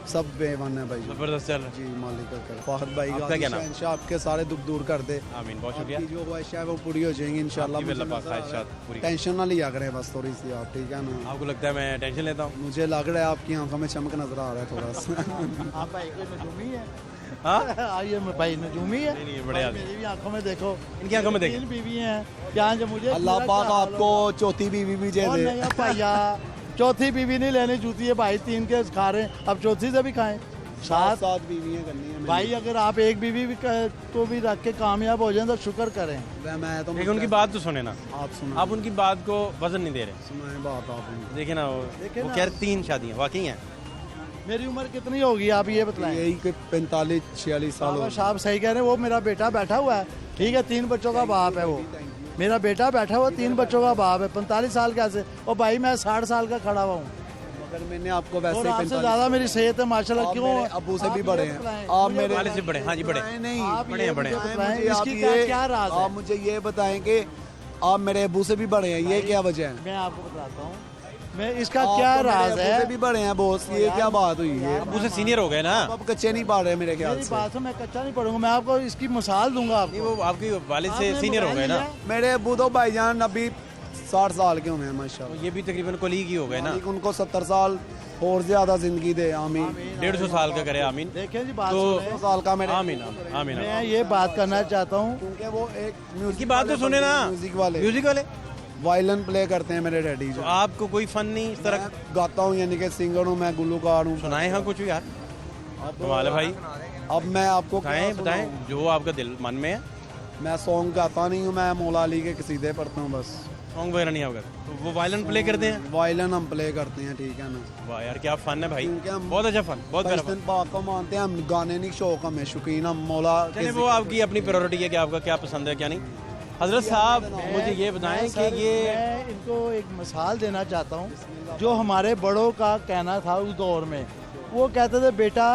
सब बेवन है भाई। जबरदस्त चल रहा जी, मालिक का कर। फाहद भाई आपका क्या नाम? शहनशाह आपके सारे दुख दूर कर दे। आमीन, बहुत शुक्रिया। आपकी जो ख्वाहिश है वो पूरी हो जाएंगी इंशाल्लाह। आपकी भी अल्लाह पाक ख्वाहिशात पूरी। टेंशन ना लिया करें बस थोड़ी सी आप, ठीक है ना। आपको लगता है मैं टेंशन लेता हूँ? मुझे लग रहा है आपकी आंखों में चमक नजर आ रहा है थोड़ा सा। आप भाई कोई नजूमी है? हाँ, आइए भाई नजूमी है। नहीं बड़े आदमी। मेरी भी आंखों में देखो, इनकी आंखों में देखें। 3 बीवी हैं, क्या जो मुझे अल्लाह पाक आपको चौथी बीवी भी दे दे। नहीं भैया, चौथी बीवी नहीं लेनी जूती है भाई, 3 के खा रहे हैं, अब चौथी से भी खाएं। 7 बीवियाँ करनी है भाई अगर आप एक बीवी भी तो भी रख के कामयाब हो जाए तो शुक्र करें। मैं तो लेकिन उनकी बात तो सुने ना, आप सुना, आप उनकी बात को वजन नहीं दे रहे। सुनाए बात आप। देखे ना, वो कह रहे 3 शादियाँ वाकई हैं। मेरी उम्र कितनी होगी आप ये बताएं? यही कोई 45-46 साल हो। साहब सही कह रहे हैं। वो मेरा बेटा बैठा हुआ है, ठीक है, 3 बच्चों का बाप है वो। मेरा बेटा बैठा हुआ 3 बच्चों का बाप है, 45 साल कैसे? और भाई मैं 60 साल का खड़ा हुआ हूँ मगर मैंने आपको वैसे और ही आपसे ज्यादा मेरी सेहत है माशाल्लाह। क्यों? अबू से भी आप बड़े मुझे हैं बताएं, आप मुझे मेरे वाले से बड़े, हाँ जी बड़े, नहीं आप बड़े ये हैं, बड़े मुझे हैं। बताएं, मुझे आप इसकी ये क्या राज है? आप मुझे ये बताएं कि आप मेरे अबू से भी बड़े हैं, ये क्या वजह है? मैं आपको बताता हूँ मैं इसका आप क्या तो मेरे राज अबू है। से भी बड़े हैं बॉस, ये क्या बात हुई है? अबू से सीनियर हो गए ना। आप अब कच्चे नहीं पा रहे मेरे ख्याल मेरी से। बात है, मैं कच्चा नहीं पढ़ूंगा, मैं आपको इसकी मिसाल दूंगा नहीं, आपको। वो आपकी वालिद से आपने सीनियर हो मोबाइल गए ना। लिया? मेरे अबू तो भाईजान अभी 60 साल के हुए हैं माशाल्लाह। तो ये भी तकरीबन कोलीग ही हो गए ना। मालिक उनको 70 साल और ज्यादा जिंदगी दे, आमीन। 150 साल का करे, आमीन। देखें जी बात तो सुनें। 100 साल का मेरे आमीन आमीन आमीन। मैं ये बात करना चाहता हूँ, क्योंकि वो एक म्यूजिक की बात तो सुने ना, म्यूजिक वाले म्यूजिक वाले। वायलिन प्ले करते हैं मेरे डैडी तो जो। आपको कोई फन नहीं इस तरह? मैं गाता हूँ, यानी कि सिंगर हूँ, मैं गुलूकार हूँ। सुनाए हाँ कुछ यार, कमाल है भाई। अब मैं आपको क्या बताएं बताएं सुनाऊं? जो आपका दिल मन में है। मैं सॉन्ग गाता नहीं हूँ, मैं मौला अली के कसीदे पढ़ता हूँ बस। सॉन्ग वगैरह नहीं होगा तो वो वायलिन प्ले करते हैं। वायलिन हम प्ले करते हैं, ठीक है ना। वाह यार क्या फन है भाई, क्योंकि हम बहुत अच्छा फन, बहुत प्यारा बचपन फन। पाक को मानते हैं हम, गाने नहीं शौक हमें, शौकीन हम मौला के चलिए वो आपकी अपनी प्रायोरिटी है कि आपका क्या पसंद है क्या नहीं। हजरत साहब मुझे ये बताएं कि सर, ये मैं इनको एक मिसाल देना चाहता हूँ। जो हमारे बड़ों का कहना था उस दौर में, वो कहते थे बेटा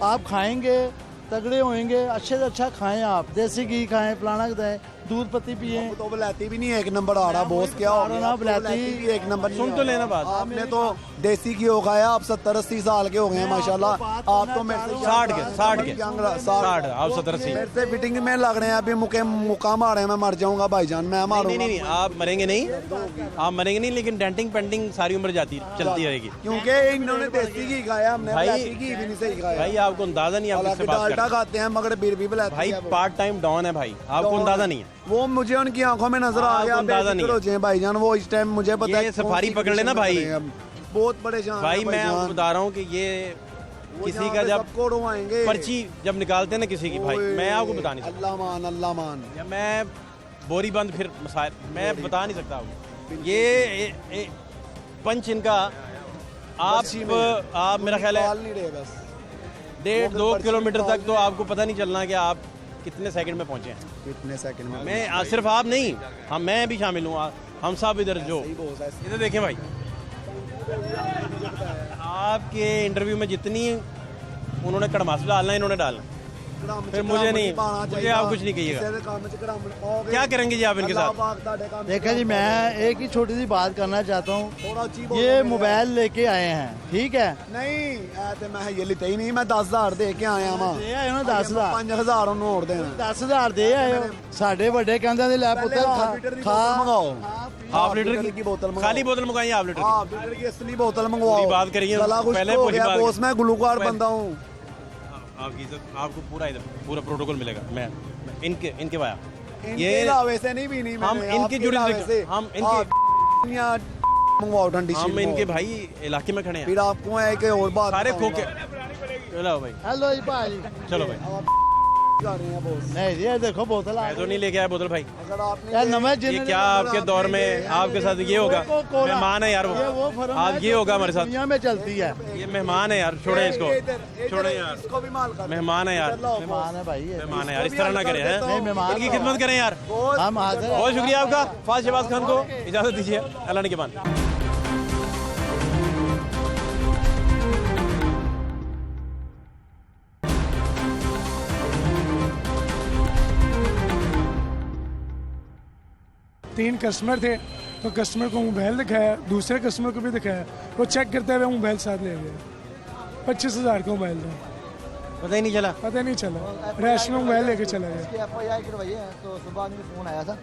आप खाएंगे तगड़े होएंगे, अच्छे से अच्छा खाएं, आप देसी घी खाएं, फलाना खाएं, दूध पत्ती पिए। तो बुलाती भी नहीं है, एक नंबर आ रहा बॉस, क्या हो गया? ना बुलाती भी एक नंबर नहीं सुन तो है। लेना बात। आपने तो देसी घी हो खाया, आप 70-80 साल के हो गए हैं माशाल्लाह। आप तो मेरे से 60 के 60 आप 70-80। मेरे से फिटिंग में लग रहे हैं, अभी मुका मारे हैं, मैं मर जाऊंगा भाईजान, मैं नहीं मारूंगा। नहीं आप मरेंगे नहीं, आप मरेंगे नहीं, लेकिन डेंटिंग पेंटिंग सारी उम्र चलती रहेगी। क्योंकि इन्होंने देसी घी खाया, हमने भाई- ब्लैकी घी भी नहीं सही खाया। भाई आपको अंदाजा नहीं, आप हालांकि किससे बात कर डालडा रहे हैं। खाते हैं मगर फिर भी ब्लैकी भाई है वो। पार्ट टाइम डॉन है भाई, आपको डॉन। अंदाजा नहीं है। वो मुझे उनकी आंखों में नजर आ आपको गया, अंदाजा नहीं है। हो जाए भाईजान, वो इस टाइम मुझे पता ये है सफारी पकड़ लेना भाई। बहुत परेशान भाई है मैं आपको भाईजान। बता रहा हूँ कि ये वो किसी यहाँ का पे जब सबको रुआएंगे। पर्ची जब निकालते हैं ना किसी की, भाई ओए, मैं आपको बता नहीं सकता। अल्लाह मान या मैं बोरी बंद फिर मसाइल मैं बता नहीं सकता आपको। ये पंच इनका आप मेरा ख्याल है नहीं रहे बस 1.5-2 किलोमीटर तक तो आपको पता नहीं चलना कि आप कितने सेकंड में पहुंचे हैं। कितने सेकंड में। मैं सिर्फ आप नहीं, हम मैं भी शामिल हूँ, हम सब इधर जो सही बोल रहा है। इधर देखें भाई, आपके इंटरव्यू में जितनी उन्होंने कड़मास डालना इन्होंने डालना, फिर मुझे नहीं, मुझे आप कुछ नहीं कहिएगा। क्या करेंगे जी आप इनके साथ? देखा जी मैं एक ही छोटी सी बात करना चाहता हूँ। ये मोबाइल लेके आए हैं, ठीक है, नहीं मैं ये लेते ही नहीं, मैं 10,000 दे के आया वा। दे आए हो ना 10,000 5,000 ਉਹਨੂੰ ਹੋਰ ਦੇਣਾ। 10,000 ਦੇ ਆਏ ਹੋ। ਸਾਡੇ ਵੱਡੇ ਕਹਿੰਦੇ ਨੇ ਲੈ ਪੁੱਤਰ ਖਾ मंगाओ हाफ लीटर की बोतल मंगाओ। खाली बोतल मंगाइए, हाफ लीटर की। हाफ लीटर की असली बोतल मंगवाओ। पूरी बात करिए, गला खुश्क पहले हो पूरी गया बात बॉस, मैं गुलूकार पहले- बंदा हूँ। आपकी इज्जत, आपको पूरा इधर पूरा प्रोटोकॉल मिलेगा। मैं इनके वाया इनके अलावे से नहीं पीनी हम मैंने, इनकी आपके जुड़ी अलावे से। हम इनके यहाँ मंगवाओ ठंडी हम शीट इनके मंगवाओ। भाई इलाके में खड़े हैं, फिर आपको है कि और बात सारे बताऊंगा। खोके। चलो भाई, हेलो जी भाई। चलो भाई। आप जा रहे हैं बॉस। नहीं जी ये देखो बोतल आ मैं तो नहीं लेके आया बोतल भाई। अगर आपने यार नमक ये जिन्होंने- क्या आपके दौर में आपके साथ ये होगा? कोका-कोला। मेहमान है यार ये वो वो, फर्म आप है ये जो होगा हमारे साथ। दुनिया में चलती है। ये मेहमान है यार, छोड़े इसको, छोड़े यार, इसको भी माल कर। मेहमान है यार, मेहमान है भाई ये। मेहमान है यार, इस तरह ना करें हैं। नहीं, मेहमान इनकी खिदमत करें यार। हम हाजिर हैं। बहुत शुक्रिया आपका फाज शहबाज खान को इजाजत दीजिए, अल्लाह ने के बाद। तीन कस्टमर थे तो कस्टमर को मोबाइल दिखाया, दूसरे कस्टमर को भी दिखाया, वो चेक करते हुए मोबाइल साथ ले गया। 25,000 का मोबाइल था, पता ही नहीं चला। पता नहीं चला, रैश में मोबाइल लेके चला गया। इसकी FIR करवाई है, तो सुबह आदमी फ़ोन आया था,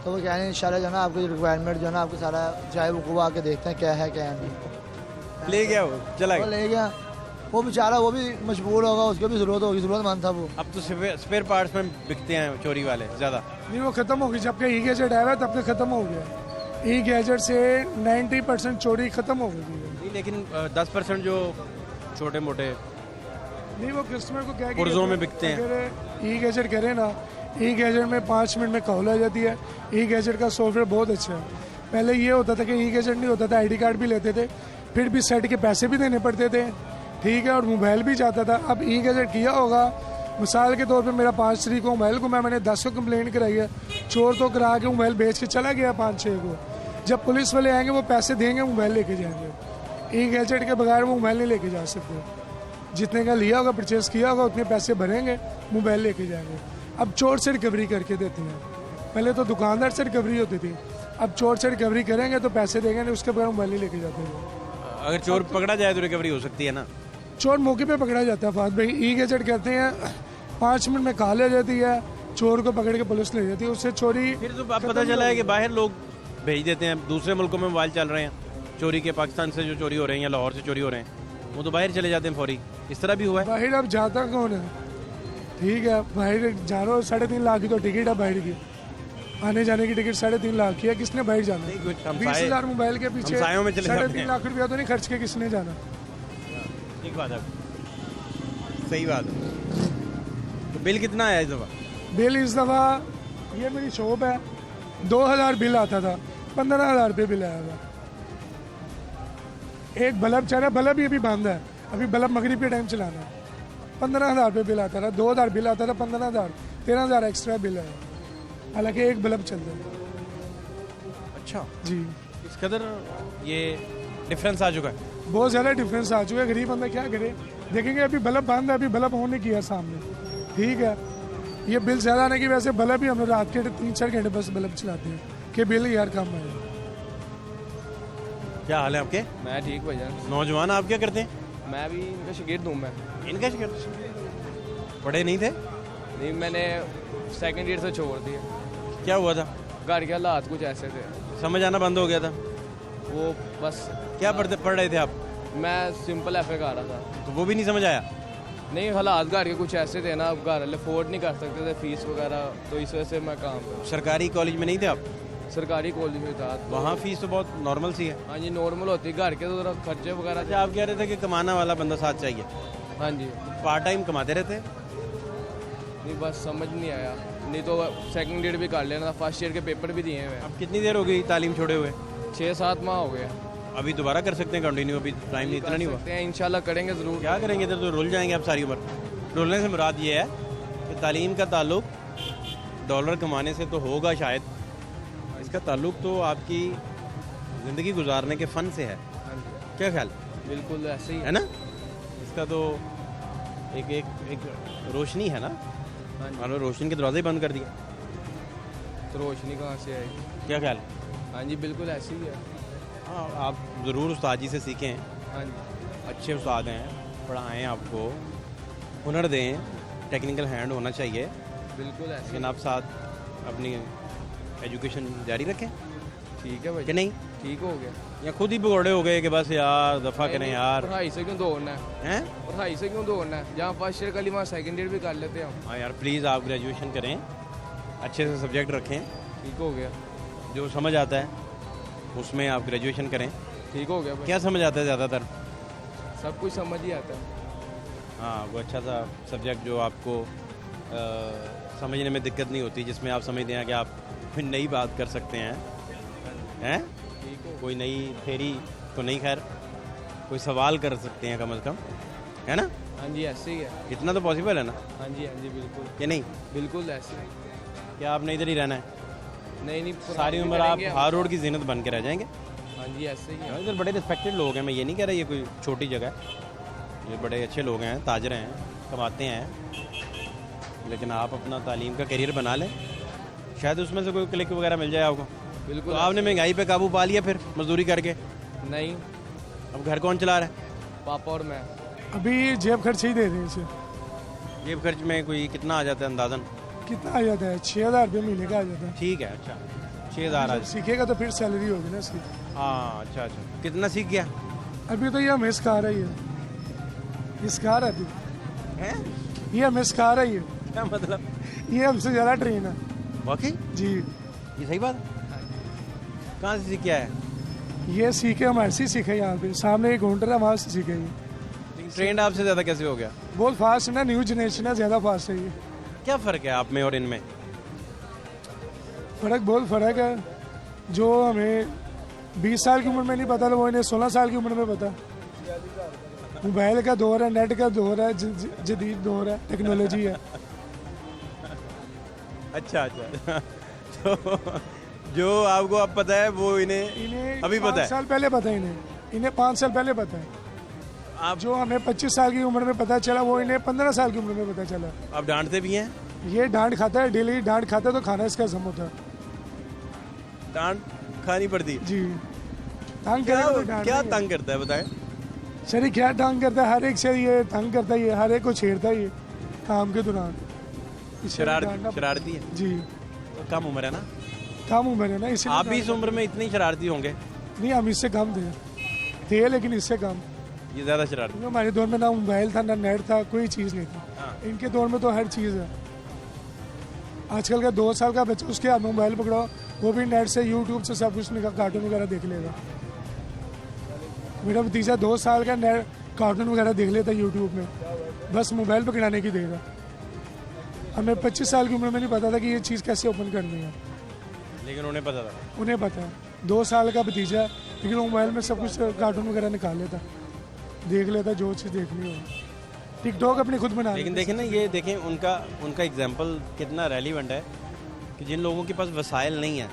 तो वो कह रहे हैं इंशाल्लाह जो है ना आपकी रिक्वायरमेंट जो है ना आपको सारा चाहे वो आके देखते हैं क्या है क्या है नहीं। ले गया वो, चला वो गया। ले गया, वो बेचारा वो भी मजबूर होगा, उसको भी ज़रूरत होगी, ज़रूरतमंद था वो। अब तो स्पेयर पार्ट्स में बिकते हैं चोरी वाले ज़्यादा। नहीं वो खत्म हो गई, जब का ई गैजेट आया हुआ तब तक खत्म हो गया। ई गैजेट से 90% चोरी खत्म हो गई थी। नहीं लेकिन 10% जो छोटे मोटे नहीं वो कस्टमर को क्या पुर्जों में बिकते हैं। अगर ई गैजेट करें ना, ई गैजेट में 5 मिनट में कॉल आ जाती है। ई गैजेट का सॉफ्टवेयर बहुत अच्छा है। पहले ये होता था कि ई गैजेट नहीं होता था, ID कार्ड भी लेते थे, फिर भी सेट के पैसे भी देने पड़ते थे, ठीक है, और मोबाइल भी जाता था। अब ई गैजेट किया होगा, मिसाल के तौर पे मेरा 5 तारीख को मोबाइल को मैंने 10 को कंप्लेंट कराई है, चोर तो करा के मोबाइल बेच के चला गया 5-6 को। जब पुलिस वाले आएंगे वो पैसे देंगे, मोबाइल लेके जाएंगे। ई गैजेट के बगैर वो मोबाइल नहीं लेके जा सकते। जितने का लिया होगा, परचेस किया होगा, उतने पैसे भरेंगे, मोबाइल लेके जाएंगे। अब चोर से रिकवरी करके देते हैं, पहले तो दुकानदार से रिकवरी होती थी, अब चोर से रिकवरी करेंगे तो पैसे देंगे, नहीं उसके बगैर मोबाइल नहीं लेके जाते हैं। अगर चोर पकड़ा जाए तो रिकवरी हो सकती है ना? चोर मौके पे पकड़ा जाता है फाद भाई। ई गैजेट कहते हैं 5 मिनट में कॉल आ जाती है, चोर को पकड़ के पुलिस ले जाती है, उससे चोरी। फिर तो अब पता चला है कि बाहर लोग भेज देते हैं, दूसरे मुल्कों में मोबाइल चल रहे हैं चोरी के, पाकिस्तान से जो चोरी हो रहे हैं या लाहौर से चोरी हो रहे हैं, वो तो बाहर चले जाते हैं फौरी। इस तरह भी हुआ है। बाहर अब जाता कौन है? ठीक है, बाहर जानो 3.5 लाख की तो टिकट है बाहर की, आने जाने की टिकट 3.5 लाख की है। किसने बाहर जाना? 20,000 मोबाइल के पीछे 3.5 लाख रुपया तो नहीं खर्च के किसने जाना? ठीक बात है, सही बात है। तो बिल कितना आया इस दफ़ा? बिल इस दफ़ा, ये मेरी शॉप है, 2,000 बिल आता था, 15,000 रुपये बिल आया था। एक बल्ब चल रहा है, बल्ब ही अभी बंद है, अभी बल्ब मगरिब के टाइम चलाना है। 15,000 रुपये बिल आता था, 2,000 बिल आता था, 15,000, 13,000 एक्स्ट्रा बिल है, हालांकि एक बल्ब चलता है। अच्छा जी, इस कदर ये डिफरेंस आ चुका है? बहुत ज़्यादा डिफरेंस आ चुका है। गरीब बंदा क्या करे? देखेंगे अभी बल्ब बंद है, अभी बल्ब ऑन नहीं किया सामने, ठीक है। ये बिल ज़्यादा आने की वजह से बल्ब ही हम लोग रात के 3-4 घंटे बस बल्ब चलाते हैं कि बिल यार कम है। क्या हाल है आपके? मैं ठीक भैया। नौजवान आप क्या करते हैं? मैं भी इनका शागिर्द हूँ। मैं इनका शागिर्द? पढ़े नहीं थे? नहीं, मैंने सेकंड ईयर से छोड़ दिया। क्या हुआ था? घर के हालात कुछ ऐसे थे, समझ आना बंद हो गया था? वो बस। क्या पढ़ रहे थे आप? मैं सिंपल एफए कर रहा था। तो वो भी नहीं समझ आया? नहीं, हालात घर के कुछ ऐसे थे ना, घर वाले अफोर्ड नहीं कर सकते थे फीस वगैरह, तो इस वजह से मैं काम। सरकारी कॉलेज में नहीं थे आप? सरकारी कॉलेज में था। वहाँ फीस तो बहुत नॉर्मल सी है। हाँ जी, नॉर्मल होती है, घर के तो खर्चे वगैरह। अच्छा, आप कह रहे थे कि कमाना वाला बंदा साथ चाहिए? हाँ जी। पार्ट टाइम कमाते रहते? नहीं, बस समझ नहीं आया, नहीं तो सेकंड ईयर भी कर लेना था, फर्स्ट ईयर के पेपर भी दिए हुए। अब कितनी देर हो गई तालीम छोड़े हुए? 6-7 माह हो गए। अभी दोबारा कर सकते हैं कंटिन्यू? अभी टाइम इतना नहीं हुआ? इंशाल्लाह करेंगे ज़रूर। क्या करेंगे? इधर तो रुल जाएंगे आप सारी उम्र। रुलने से मुराद ये है कि तालीम का ताल्लुक डॉलर कमाने से तो होगा शायद, इसका ताल्लुक तो आपकी ज़िंदगी गुजारने के फ़न से है। क्या ख्याल? बिल्कुल ऐसे ही है ना? इसका तो एक रोशनी है ना। हाँ, रोशनी के दरवाजे बंद कर दिया तो रोशनी कहाँ से आएगी? क्या ख्याल? हाँ जी, बिल्कुल ऐसे ही है। हाँ, आप ज़रूर उस्ताद जी से सीखें। हाँ जी, अच्छे उस्ताद हैं, पढ़ाएं, आपको हुनर दें, टेक्निकल हैंड होना चाहिए। बिल्कुल ऐसे। लेकिन आप साथ अपनी एजुकेशन जारी रखें। ठीक है भाई कि नहीं? ठीक हो गया। या खुद ही भगोड़े हो गए कि बस यार दफ़ा करें यार? पढ़ाई से क्यों दौड़ना हैं? पढ़ाई से क्यों दौड़ना है? जहाँ फर्स्ट ईयर कर ली वहाँ सेकंड ईयर भी कर लेते हैं हम। हाँ यार, प्लीज़ आप ग्रेजुएशन करें, अच्छे से सब्जेक्ट रखें। ठीक हो गया। जो समझ आता है उसमें आप ग्रेजुएशन करें। ठीक हो गया भाई। क्या समझ आता है ज़्यादातर? सब कुछ समझ ही आता है। हाँ, वो अच्छा सा सब्जेक्ट जो आपको समझने में दिक्कत नहीं होती, जिसमें आप समझते हैं कि आप फिर नई बात कर सकते हैं। कोई नई थेरी तो नहीं, खैर कोई सवाल कर सकते हैं कम से कम, है ना? हाँ जी, ऐसे ही है। इतना तो पॉसिबल है ना? हाँ जी, हाँ जी, बिल्कुल। कि नहीं? बिल्कुल ऐसे ही। क्या आपने इधर ही रहना है? नहीं, सारी उम्र आप हार रोड की जीनत बन के रह जाएंगे? हाँ जी, ऐसे ही है। इधर बड़े रिस्पेक्टेड लोग हैं, मैं ये नहीं कह रहा ये कोई छोटी जगह है, ये बड़े अच्छे लोग हैं, ताजर हैं, कमाते हैं। लेकिन आप अपना तालीम का करियर बना लें, शायद उसमें से कोई क्लिक वगैरह मिल जाए आपको। बिल्कुल। तो आपने महंगाई पे काबू पा लिया फिर मजदूरी करके? नहीं। अब घर कौन चला रहा है? पापा और मैं। अभी जेब खर्च ही दे रहे हैं इसे। जेब खर्च में कोई कितना आ जाता है अंदाजन? कितना आ जाता है? 6,000 रुपये महीने का आ जाता है। ठीक है, अच्छा 6,000 आ। सीखेगा तो फिर सैलरी होगी ना इसकी। हाँ, अच्छा अच्छा। कितना सीख गया? अभी तो ये हमें सिखा रही है, ये सिखा रहा थी, ये हमें सिखा रही है। क्या मतलब? ये हमसे ज़्यादा ट्रेन है। वाकई? जी, ये सही बात है। कहाँ से सीख गया है? ये सीखे हमारे से सीखे, यहाँ पे सामने एक काउंटर है, वहाँ से सीखे। ये ट्रेंड आपसे ज़्यादा कैसे हो गया? बहुत फास्ट है ना, न्यू जनरेशन है, ज़्यादा फास्ट है ये। क्या फ़र्क है आप में और इनमें? बहुत फ़र्क है। जो हमें 20 साल की उम्र में नहीं पता था वो इन्हें 16 साल की उम्र में पता। मोबाइल का दौर है, नेट का दौर है, जदीद दौर है, टेक्नोलॉजी है। अच्छा तो जो आपको अब पता है वो इन्हें अभी पता 5 है। साल पहले पता है इन्हें 5 साल पहले पता है। आप जो हमें 25 साल की उम्र में पता चला वो इन्हें 15 साल की उम्र में पता चला। आप डांटते भी हैं? ये डांट खाता है, डेली डांट खाता है, तो खाना इसका जम होता है। डांट खानी पड़ती है जी। तंग क्या, करेगा तो डांट क्या देंगे। तंग करता है बताएं? शरीक क्या तंग करता है, हर एक से ये तंग करता है, ये हर एक को छेड़ता है ये काम के दौरान। इससे डांटना पड़ता शरारती है? जी। तो कम उम्र है ना? कम उम्र है ना, इसलिए आप भी इस उम्र में इतनी शरारती होंगे? नहीं, हम इससे कम थे लेकिन इससे कम। ये ज्यादा शरारती। क्योंकि हमारे दौर में ना मोबाइल था, ना नेट था, कोई चीज़ नहीं थी। इनके दौर में तो हर चीज़ है। आजकल का 2 साल का बच्चा, उसके हाथ में मोबाइल पकड़ो, वो भी नेट से, यूट्यूब से सब कुछ निकाल, कार्टून वगैरह देख लेगा। मेरा भतीजा 2 साल का नेट कार्टून वगैरह देख लेता यूट्यूब में, बस मोबाइल पकड़ाने की देगा। हमें 25 साल की उम्र में नहीं पता था कि ये चीज़ कैसे ओपन करनी है, लेकिन उन्हें पता था। उन्हें पता है। 2 साल का भतीजा, लेकिन वो मोबाइल में सब कुछ कार्टून वगैरह निकाल लेता, देख लेता जो चीज़ देखनी हो। टिकटॉक अपनी खुद बना। लेकिन देखें ना, ये देखें उनका एग्जाम्पल कितना रेलिवेंट है कि जिन लोगों के पास वसाइल नहीं है,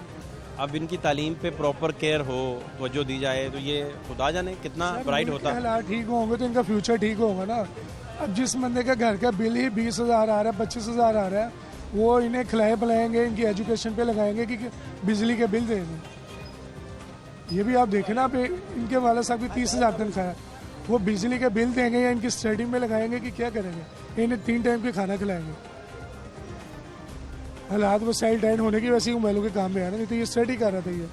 अब इनकी तालीम पे प्रॉपर केयर हो, वजह दी जाए, तो ये खुदा जाने कितना ब्राइट होता है। हालात ठीक होंगे तो इनका फ्यूचर ठीक होगा ना। अब जिस बंदे का घर का बिल ही 20,000 आ रहा है, 25,000 आ रहा है, वो इन्हें खिलाए पिलाएंगे, इनकी एजुकेशन पे लगाएंगे कि बिजली के बिल देंगे। ये भी आप देखें ना, आप इनके वाला साहब की 30,000 तनख्वाह है, वो बिजली के बिल देंगे या इनकी स्टडी में लगाएंगे कि क्या करेंगे? इन्हें 3 टाइम के खाना खिलाएंगे। हालात वो साइड टाइम होने की वैसे ही मोबाइलों के काम में है ना, नहीं तो ये स्टडी कर रहा था। ये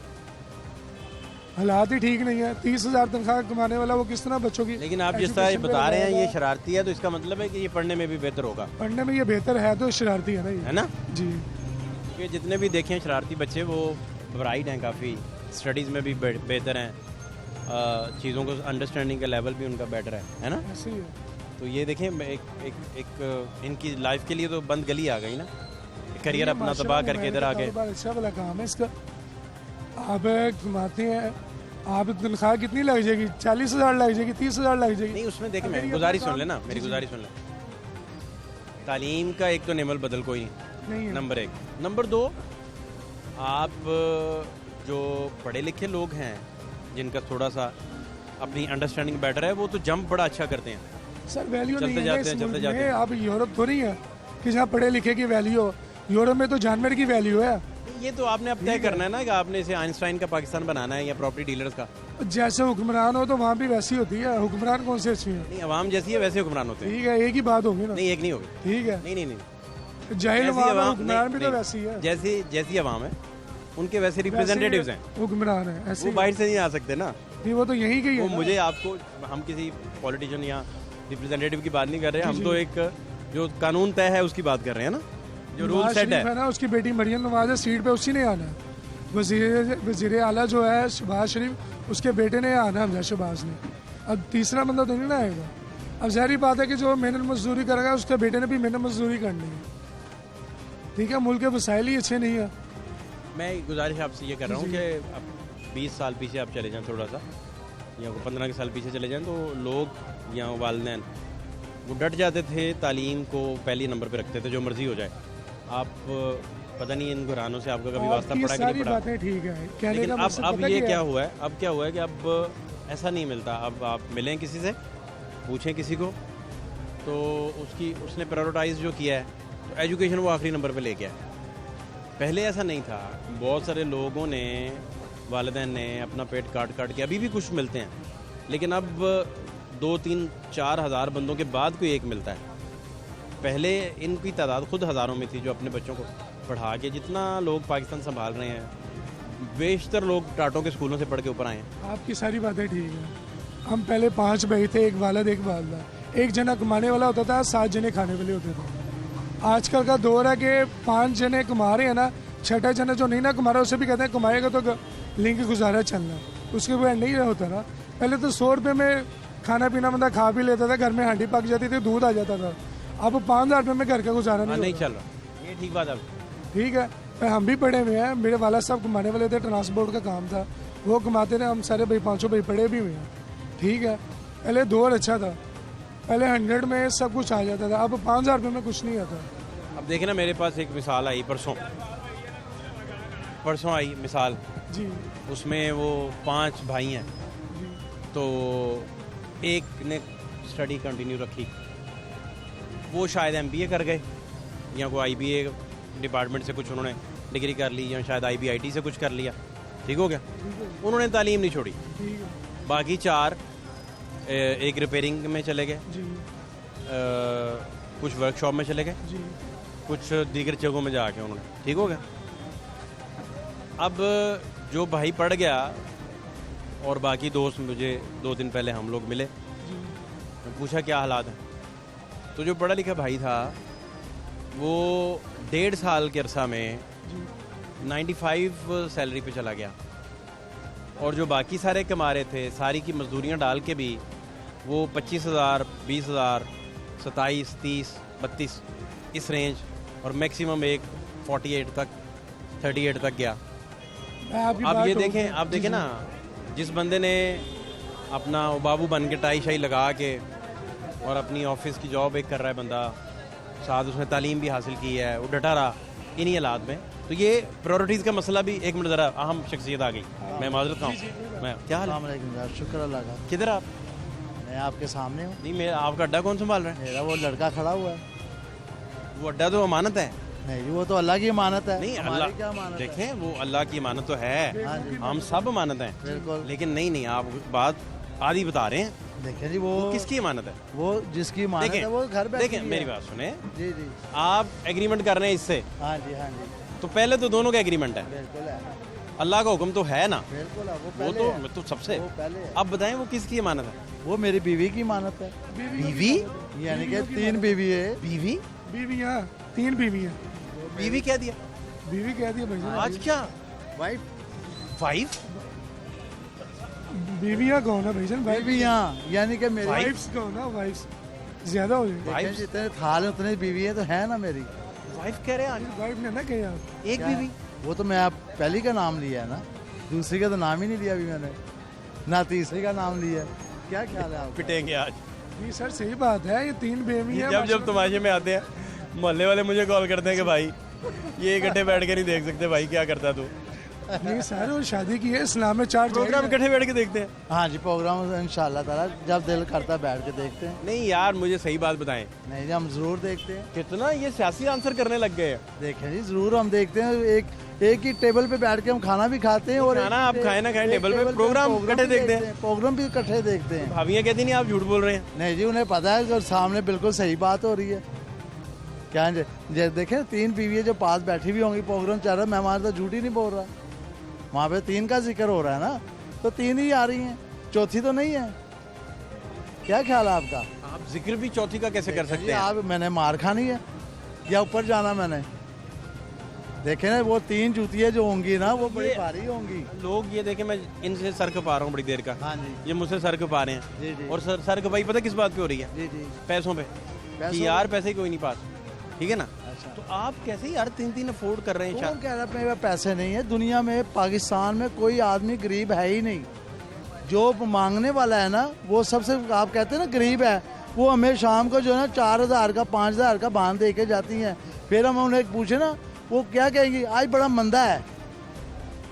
हालात ही ठीक नहीं है। 30,000 तनख्वाह कमाने वाला वो किस तरह बच्चों की। लेकिन आप जिस तरह बता रहे हैं ये शरारती है, तो इसका मतलब है कि ये पढ़ने में भी बेहतर होगा। पढ़ने में ये बेहतर है तो शरारती है ना ये, है ना जी। कि जितने भी देखें शरारती बच्चे वो ब्राइट हैं, काफ़ी स्टडीज़ में भी बेहतर हैं, चीज़ों को अंडरस्टैंडिंग का लेवल भी उनका बेटर है ना? ऐसे ही है। तो ये देखें एक इनकी लाइफ के लिए तो बंद गली आ गई ना, करियर अपना तबाह करके इधर आ गए। अच्छा वाला काम है इसका। आप कमाते हैं, आप तनख्वाह कितनी लग जाएगी? 40,000 लग जाएगी, 30,000 लग जाएगी। नहीं, उसमें देखें, मैं गुजारिश सुन लेना, मेरी गुजारिश सुन ले। तालीम का एक तो नेमल बदल कोई नहीं है, नंबर 1। नंबर 2, आप जो पढ़े लिखे लोग हैं जिनका थोड़ा सा अपनी अंडरस्टैंडिंग बेटर है, वो तो जंप बड़ा अच्छा करते हैं सर। वैल्यू नहीं है चलते जाते हैं। आप यूरोप थोड़ी है कि जहाँ पढ़े लिखे की वैल्यू हो। यूरोप में तो जानवर की वैल्यू है। ये तो आपने अब तय करना है ना कि आपने इसे आइंस्टाइन का पाकिस्तान बनाना है या प्रॉपर्टी डीलर्स का। जैसे हुक्मरान हो तो वहाँ भी वैसी होती है। हुक्मरान कौन से अच्छी है? नहीं, अवाम जैसी है वैसे हुक्मरान होते हैं। ठीक है, एक ही बात होगी ना। नहीं, एक नहीं होगी। ठीक है, नहीं जाहिल हुक्मरान भी तो वैसी है। जैसी अवाम है उनके वैसे रिप्रेजेंटेटिव्स हैं, हुक्मरान है ऐसे। वो बाहर से नहीं आ सकते ना। नहीं, वो तो यही की है। मुझे आपको, हम किसी पॉलिटिशियन या रिप्रेजेंटेटिव की बात नहीं कर रहे, हम तो एक जो कानून तय है उसकी बात कर रहे हैं ना, जो रूल सेट है ना। उसकी बेटी मरियम नवाज है, सीट पे उसी ने आना है। वजीर आला जो है शहबाज शरीफ, उसके बेटे ने आना है, शहबाज ने। अब तीसरा बंदा तो नहीं ना आएगा। अब ज़ाहिर बात है कि जो मेहनत मजदूरी करेगा उसके बेटे ने भी मेहनत मजदूरी करनी है। ठीक है, मुल्क के वसाइल ही अच्छे नहीं है। मैं गुजारिश आपसे ये कर रहा हूँ कि अब 20 साल पीछे आप चले जाएं थोड़ा सा, या 15 साल पीछे चले जाएं, तो लोग या वालिदैन वो डट जाते थे, तालीम को पहले नंबर पे रखते थे, जो मर्जी हो जाए। आप पता नहीं इन घरानों से आपका कभी वास्ता पड़ा कि नहीं पड़ा। बातें ठीक है, लेकिन अब ये क्या हुआ है, अब क्या हुआ है कि अब ऐसा नहीं मिलता। अब आप मिलें किसी से, पूछें किसी को, तो उसने प्रायोरिटाइज जो किया है, तो एजुकेशन वो आखिरी नंबर पे लेके आया। पहले ऐसा नहीं था। बहुत सारे लोगों ने, वालिदैन ने अपना पेट काट के, अभी भी कुछ मिलते हैं, लेकिन अब 2, 3, 4 हज़ार बंदों के बाद कोई एक मिलता है। पहले इनकी तादाद खुद हज़ारों में थी जो अपने बच्चों को पढ़ा के, जितना लोग पाकिस्तान संभाल रहे हैं, बेशतर लोग टाटों के स्कूलों से पढ़ के ऊपर आए हैं। आपकी सारी बातें ठीक है। हम पहले 5 भाई थे, एक वालिद एक वालिदा। एक जना कमाने वाला होता था, 7 जने खाने वाले होते थे। आजकल का दौर है कि 5 जने कमा रहे हैं ना, 6ठा जना जो नहीं ना कमा रहा, उसे भी कहते हैं कमाएगा तो लिंक गुजारा चलना, उसके बगैर नहीं होता ना। पहले तो 100 रुपये में खाना पीना बंदा खा भी लेता था, घर में हांडी पक जाती थी, दूध आ जाता था। अब 5,000 रुपये में घर का गुजारा नहीं चल रहा। ये ठीक बात है। ठीक है, हम भी पढ़े हुए हैं। मेरे वाला साहब कमाने वाले थे, ट्रांसपोर्ट का काम था, वो कमाते थे। हम सारे भाई 5 भाई पढ़े भी हुए हैं। ठीक है, पहले दौर अच्छा था, पहले 100 में सब कुछ आ जाता था, अब 5,000 रुपये में कुछ नहीं आता। अब देखे ना, मेरे पास एक मिसाल आई परसों आई मिसाल जी उसमें वो 5 भाई हैं, तो एक ने स्टडी कंटिन्यू रखी, वो शायद MBA कर गए या कोई IBA डिपार्टमेंट से कुछ उन्होंने डिग्री कर ली, या शायद IBIT से कुछ कर लिया, ठीक हो गया, उन्होंने तालीम नहीं छोड़ी। ठीक है बाकी 4 एक रिपेयरिंग में चले गए, जी कुछ वर्कशॉप में चले गए, जी कुछ दीगर जगहों में जाके उन्होंने, ठीक हो गया। अब जो भाई पढ़ गया और बाकी दोस्त मुझे 2 दिन पहले हम लोग मिले, मैं पूछा क्या हालात हैं, तो जो पढ़ा लिखा भाई था वो 1.5 साल के अरसा में 95 सैलरी पे चला गया, और जो बाकी सारे कमा रहे थे सारी की मजदूरियां डाल के भी वो 25,000, 20,000, 27, 30, 32 इस रेंज, और मैक्सिमम एक 48 तक 38 तक गया। अब ये देखें, आप देखें ना, जिस बंदे ने अपना बाबू बन के टाई शाई लगा के और अपनी ऑफिस की जॉब एक कर रहा है बंदा, साथ उसने तालीम भी हासिल की है, वो डटा रहा इन्हीं हालात में, तो ये प्रायोरिटीज़ का मसला भी, एक मिनट ज़रा अहम शख्सियत आ गई, मैं माजरत खाऊँ, मैं क्या हाल है? शुक्र अल्लाह का। किधर आप? मैं आपके सामने हूँ। नहीं, मेरा आपका अड्डा कौन संभाल रहा है? मेरा वो लड़का खड़ा हुआ है। वो अड्डा तो अमानत है। नहीं जी, वो तो अल्लाह की अमानत है। नहीं, हमारी अल्लाह क्या अमानत है? देखें, वो अल्लाह की अमानत तो है, हाँ जी। हम सब अमानत हैं, बिल्कुल। लेकिन नहीं, आप बात आधी बता रहे हैं। देखें जी, वो किसकी अमानत है? वो जिसकी अमानत है वो घर बैठी देखें, है। मेरी बात सुने, जी जी, आप एग्रीमेंट कर रहे हैं इससे, हाँ जी, हाँ जी, तो पहले तो दोनों का एग्रीमेंट है, बिल्कुल है, अल्लाह का हुक्म तो है ना, बिल्कुल है, वो वो पहले है। तो सबसे। वो पहले है। अब बताएं वो किसकी अमानत है? वो मेरी बीवी की अमानत है। बीवी? यानी कि 3 बीवी है। बीवी? बीवियाँ 3 बीवियाँ। बीवी क्या दिया? बीवी कह दिया भाई आज क्या वाइफ? 5? बीवियाँ कहो ना भाईजान, बीवियाँ यानी कि मेरी वाइफ्स कहो ना, वाइफ्स ज्यादा हो जाएगी। देखें, जितने थाल हैं उतने बीवी है तो है ना मेरी। वाइफ कह रहे हैं आज? वाइफ ने ना कही आप, एक बीवी? वो तो मैं आप पहली का नाम लिया है ना, दूसरी का तो नाम ही नहीं लिया अभी मैंने, ना तीसरी का नाम लिया। क्या ख्याल है आपका? पिटेंगे आज। नहीं सर सही बात है, ये 3 बीवियाँ। जब तमाशे में आते हैं मोहल्ले वाले मुझे कॉल करते हैं कि भाई ये इकट्ठे बैठ के नहीं देख सकते, भाई क्या करता तू? नहीं सर, वो शादी की है, इस्लाम में 4 प्रोग्राम इकट्ठे बैठ के देखते हैं? हाँ जी, प्रोग्राम इंशाल्लाह ताला जब दिल करता है बैठ के देखते हैं। नहीं यार, मुझे सही बात बताएं। नहीं जी, हम जरूर देखते हैं। कितना ये सियासी आंसर करने लग गए हैं। देखें जी, जरूर हम देखते हैं। एक ही टेबल पे बैठ के हम खाना भी खाते हैं, और खाना आप खाएं ना खाएं, टेबल पे प्रोग्राम इकट्ठे देखते हैं। प्रोग्राम भी इकट्ठे देखते हैं। भाभियाँ कहती नहीं आप झूठ बोल रहे हैं? नहीं जी, उन्हें पता है कि सामने बिल्कुल सही बात हो रही है। क्या जी देखें, 3 बीवी जो पास बैठी हुई होंगी, प्रोग्राम चल रहा है, मैं हमारे तो झूठ ही नहीं बोल रहा, वहाँ पे 3 का जिक्र हो रहा है ना, तो 3 ही आ रही हैं, चौथी तो नहीं है। क्या ख्याल है आपका? आप जिक्र भी चौथी का कैसे कर सकते हैं? आप मैंने मार खानी है या ऊपर जाना मैंने? देखे ना, वो 3 जूतियाँ जो होंगी ना, वो बड़ी भारी होंगी। लोग ये देखें, मैं इनसे सर कपा रहा हूँ बड़ी देर का, हाँ जी, ये मुझसे सर कपा रहे जी, हैं, जी। और सर कपाई पता किस बात पे हो रही है? जी जी, पैसों पे, कि यार पैसे ही कोई नहीं पास, ठीक है ना? अच्छा, तो आप कैसे यार 3 अफोर्ड कर रहे हैं? कौन कह रहा है मेरे पैसे नहीं है? दुनिया में, पाकिस्तान में कोई आदमी गरीब है ही नहीं। जो मांगने वाला है ना, वो सबसे, आप कहते हैं ना गरीब है, वो हमें शाम को जो है ना 4,000 का 5,000 का बांध दे के जाती हैं। फिर हम उन्हें पूछे ना, वो क्या कहेंगी, आज बड़ा मंदा है।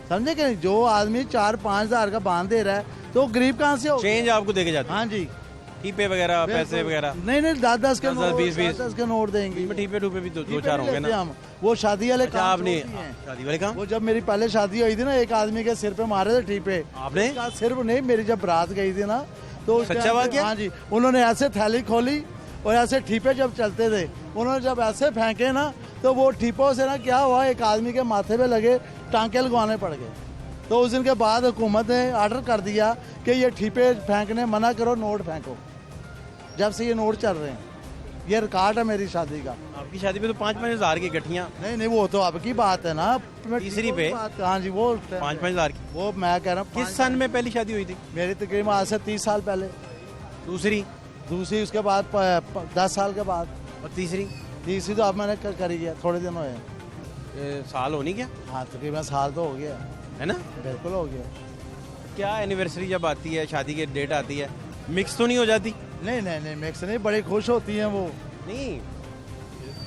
समझे कि नहीं? जो आदमी 4-5 हज़ार का बांध दे रहा है, तो गरीब कहाँ से हो? चेंज आपको देके जाते हैं? हाँ जी, टीपे वगैरह, पैसे वगैरह? नहीं 10-10 के 10-20 के नोट देंगे। टीपे टूपे भी 2-4 होंगे ना? हम वो शादी वाले काम आपने छोड़ दिए हैं। शादी वाले काम? वो जब मेरी पहले शादी हुई थी ना, एक आदमी के सिर पे मारे थे टीपे। आपने? सिर्फ नहीं, मेरी जब बारात गई थी ना, तो सच्चा वाकया? हाँ जी, उन्होंने ऐसे थैली खोली और ऐसे ठीपे जब चलते थे, उन्होंने जब ऐसे फेंके ना, तो वो ठीपों से ना क्या हुआ, एक आदमी के माथे पे लगे, टांके लगवाने पड़ गए। तो उस दिन के बाद हुकूमत ने ऑर्डर कर दिया कि ये ठीपे फेंकने मना करो, नोट फेंको। जब से ये नोट चल रहे हैं, ये रिकॉर्ड है मेरी शादी का। आपकी शादी पे तो 5-5 हज़ार की गठियाँ? नहीं, वो तो आपकी बात है ना, तीसरी पे? हाँ जी, वो 5-5 हज़ार की? वो मैं कह रहा हूँ। किस सन में पहली शादी हुई थी? मेरी तकरीबन आज से 30 साल पहले। दूसरी उसके बाद 10 साल के बाद। और तीसरी तो अब मैंने करी है, थोड़े दिन हुए। साल होनी क्या? हाँ, तकरीबन साल तो हो गया है ना? बिल्कुल हो गया। क्या एनिवर्सरी जब आती है, शादी की डेट आती है, मिक्स तो नहीं हो जाती? नहीं नहीं नहीं मिक्स नहीं, बड़ी खुश होती हैं वो। नहीं,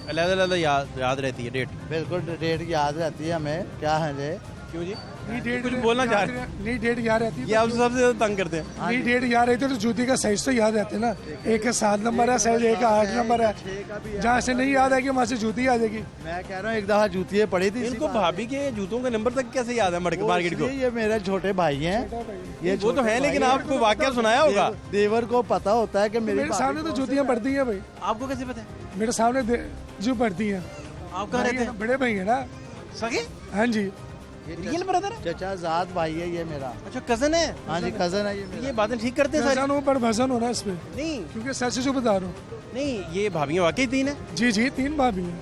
अलग-अलग याद रहती है डेट। बिल्कुल डेट याद रहती है हमें, क्या है जी? क्यों जी? नहीं डेट कुछ बोलना चाह रहे नहीं, डेट याद रहती है। ये आपसे सबसे ज्यादा तंग करते हैं। नहीं डेट याद रहती है तो जूती का साइज तो याद रहते है ना। एक का 7 नंबर है साइज, एक का 8 नंबर है। जहाँ से नहीं याद आएगी वहाँ से जूती आ जाएगी। मैं कह रहा हूँ एक दफा जूती पड़ी थी। इनको भाभी के जूतों का नंबर तक कैसे याद है मार्केट को? ये मेरे छोटे भाई हैं, ये वो तो है, लेकिन आपको वाकया सुनाया होगा। देवर को पता होता है कि मेरे सामने तो जूतियाँ पड़ती हैं भाई। आपको कैसे पता है? मेरे सामने जो पड़ती हैं। आप कहाँ रहते हैं? बड़े भाई है ना। सगे? हाँ जी। रियल ब्रदर है? चचा जात भाई है ये मेरा। अच्छा कजन है? हाँ जी कजन है ये मेरा। ये बातें ठीक करते हैं सारी? कजन हो पर भजन होना इस पे। नहीं क्योंकि सच जो बता रहा हूँ। नहीं, ये भाभियाँ वाकई 3 है? जी जी 3 भाभी हैं।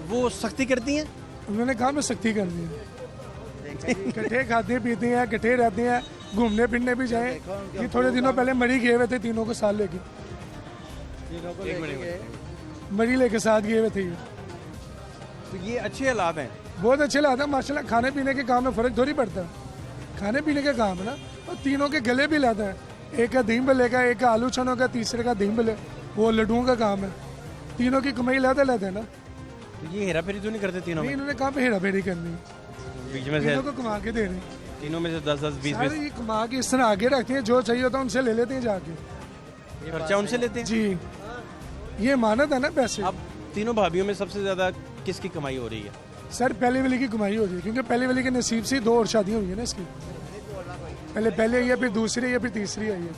वो सख्ती करती हैं? उन्होंने कहा मैं सख्ती कर दी है। इकट्ठे खाते पीते हैं, इकट्ठे रहते हैं, घूमने फिरने भी जाए। ये थोड़े दिनों पहले मरी गए हुए थे तीनों को साथ लेके। मरी लेके साथ गए हुए थे। तो ये अच्छे हालात हैं? बहुत अच्छे लगता है माशाल्लाह। खाने पीने के काम में फ़र्क थोड़ी पड़ता है, खाने पीने का काम है ना। और तीनों के गले भी लाता है, एक का दही भले का, एक का आलू चनों का, तीसरे का दही भले, वो लड्डुओं का काम है। तीनों की कमाई लाते है ना। तो ये हेरा फेरी तो नहीं करते तीनों में? इन्होंने कहाँ पे हेरा फेरी करनी, बीच में से तीनों को कमा के दे रहे। तीनों में से 10-10, 20-20 सारे ये कमा के इस तरह आगे रखते हैं, जो चाहिए होता है उनसे ले लेते हैं जाके। ये खर्चा उनसे लेते हैं? जी, ये मानत है ना पैसे। अब तीनों भाभियों में सबसे ज्यादा किसकी कमाई हो रही है? सर पहले वाली की कमाई हो रही है, क्योंकि पहले वाली के नसीब से 2 और शादियाँ हुई है ना इसकी। पहले आई है, फिर दूसरी आई है, फिर तीसरी आई है।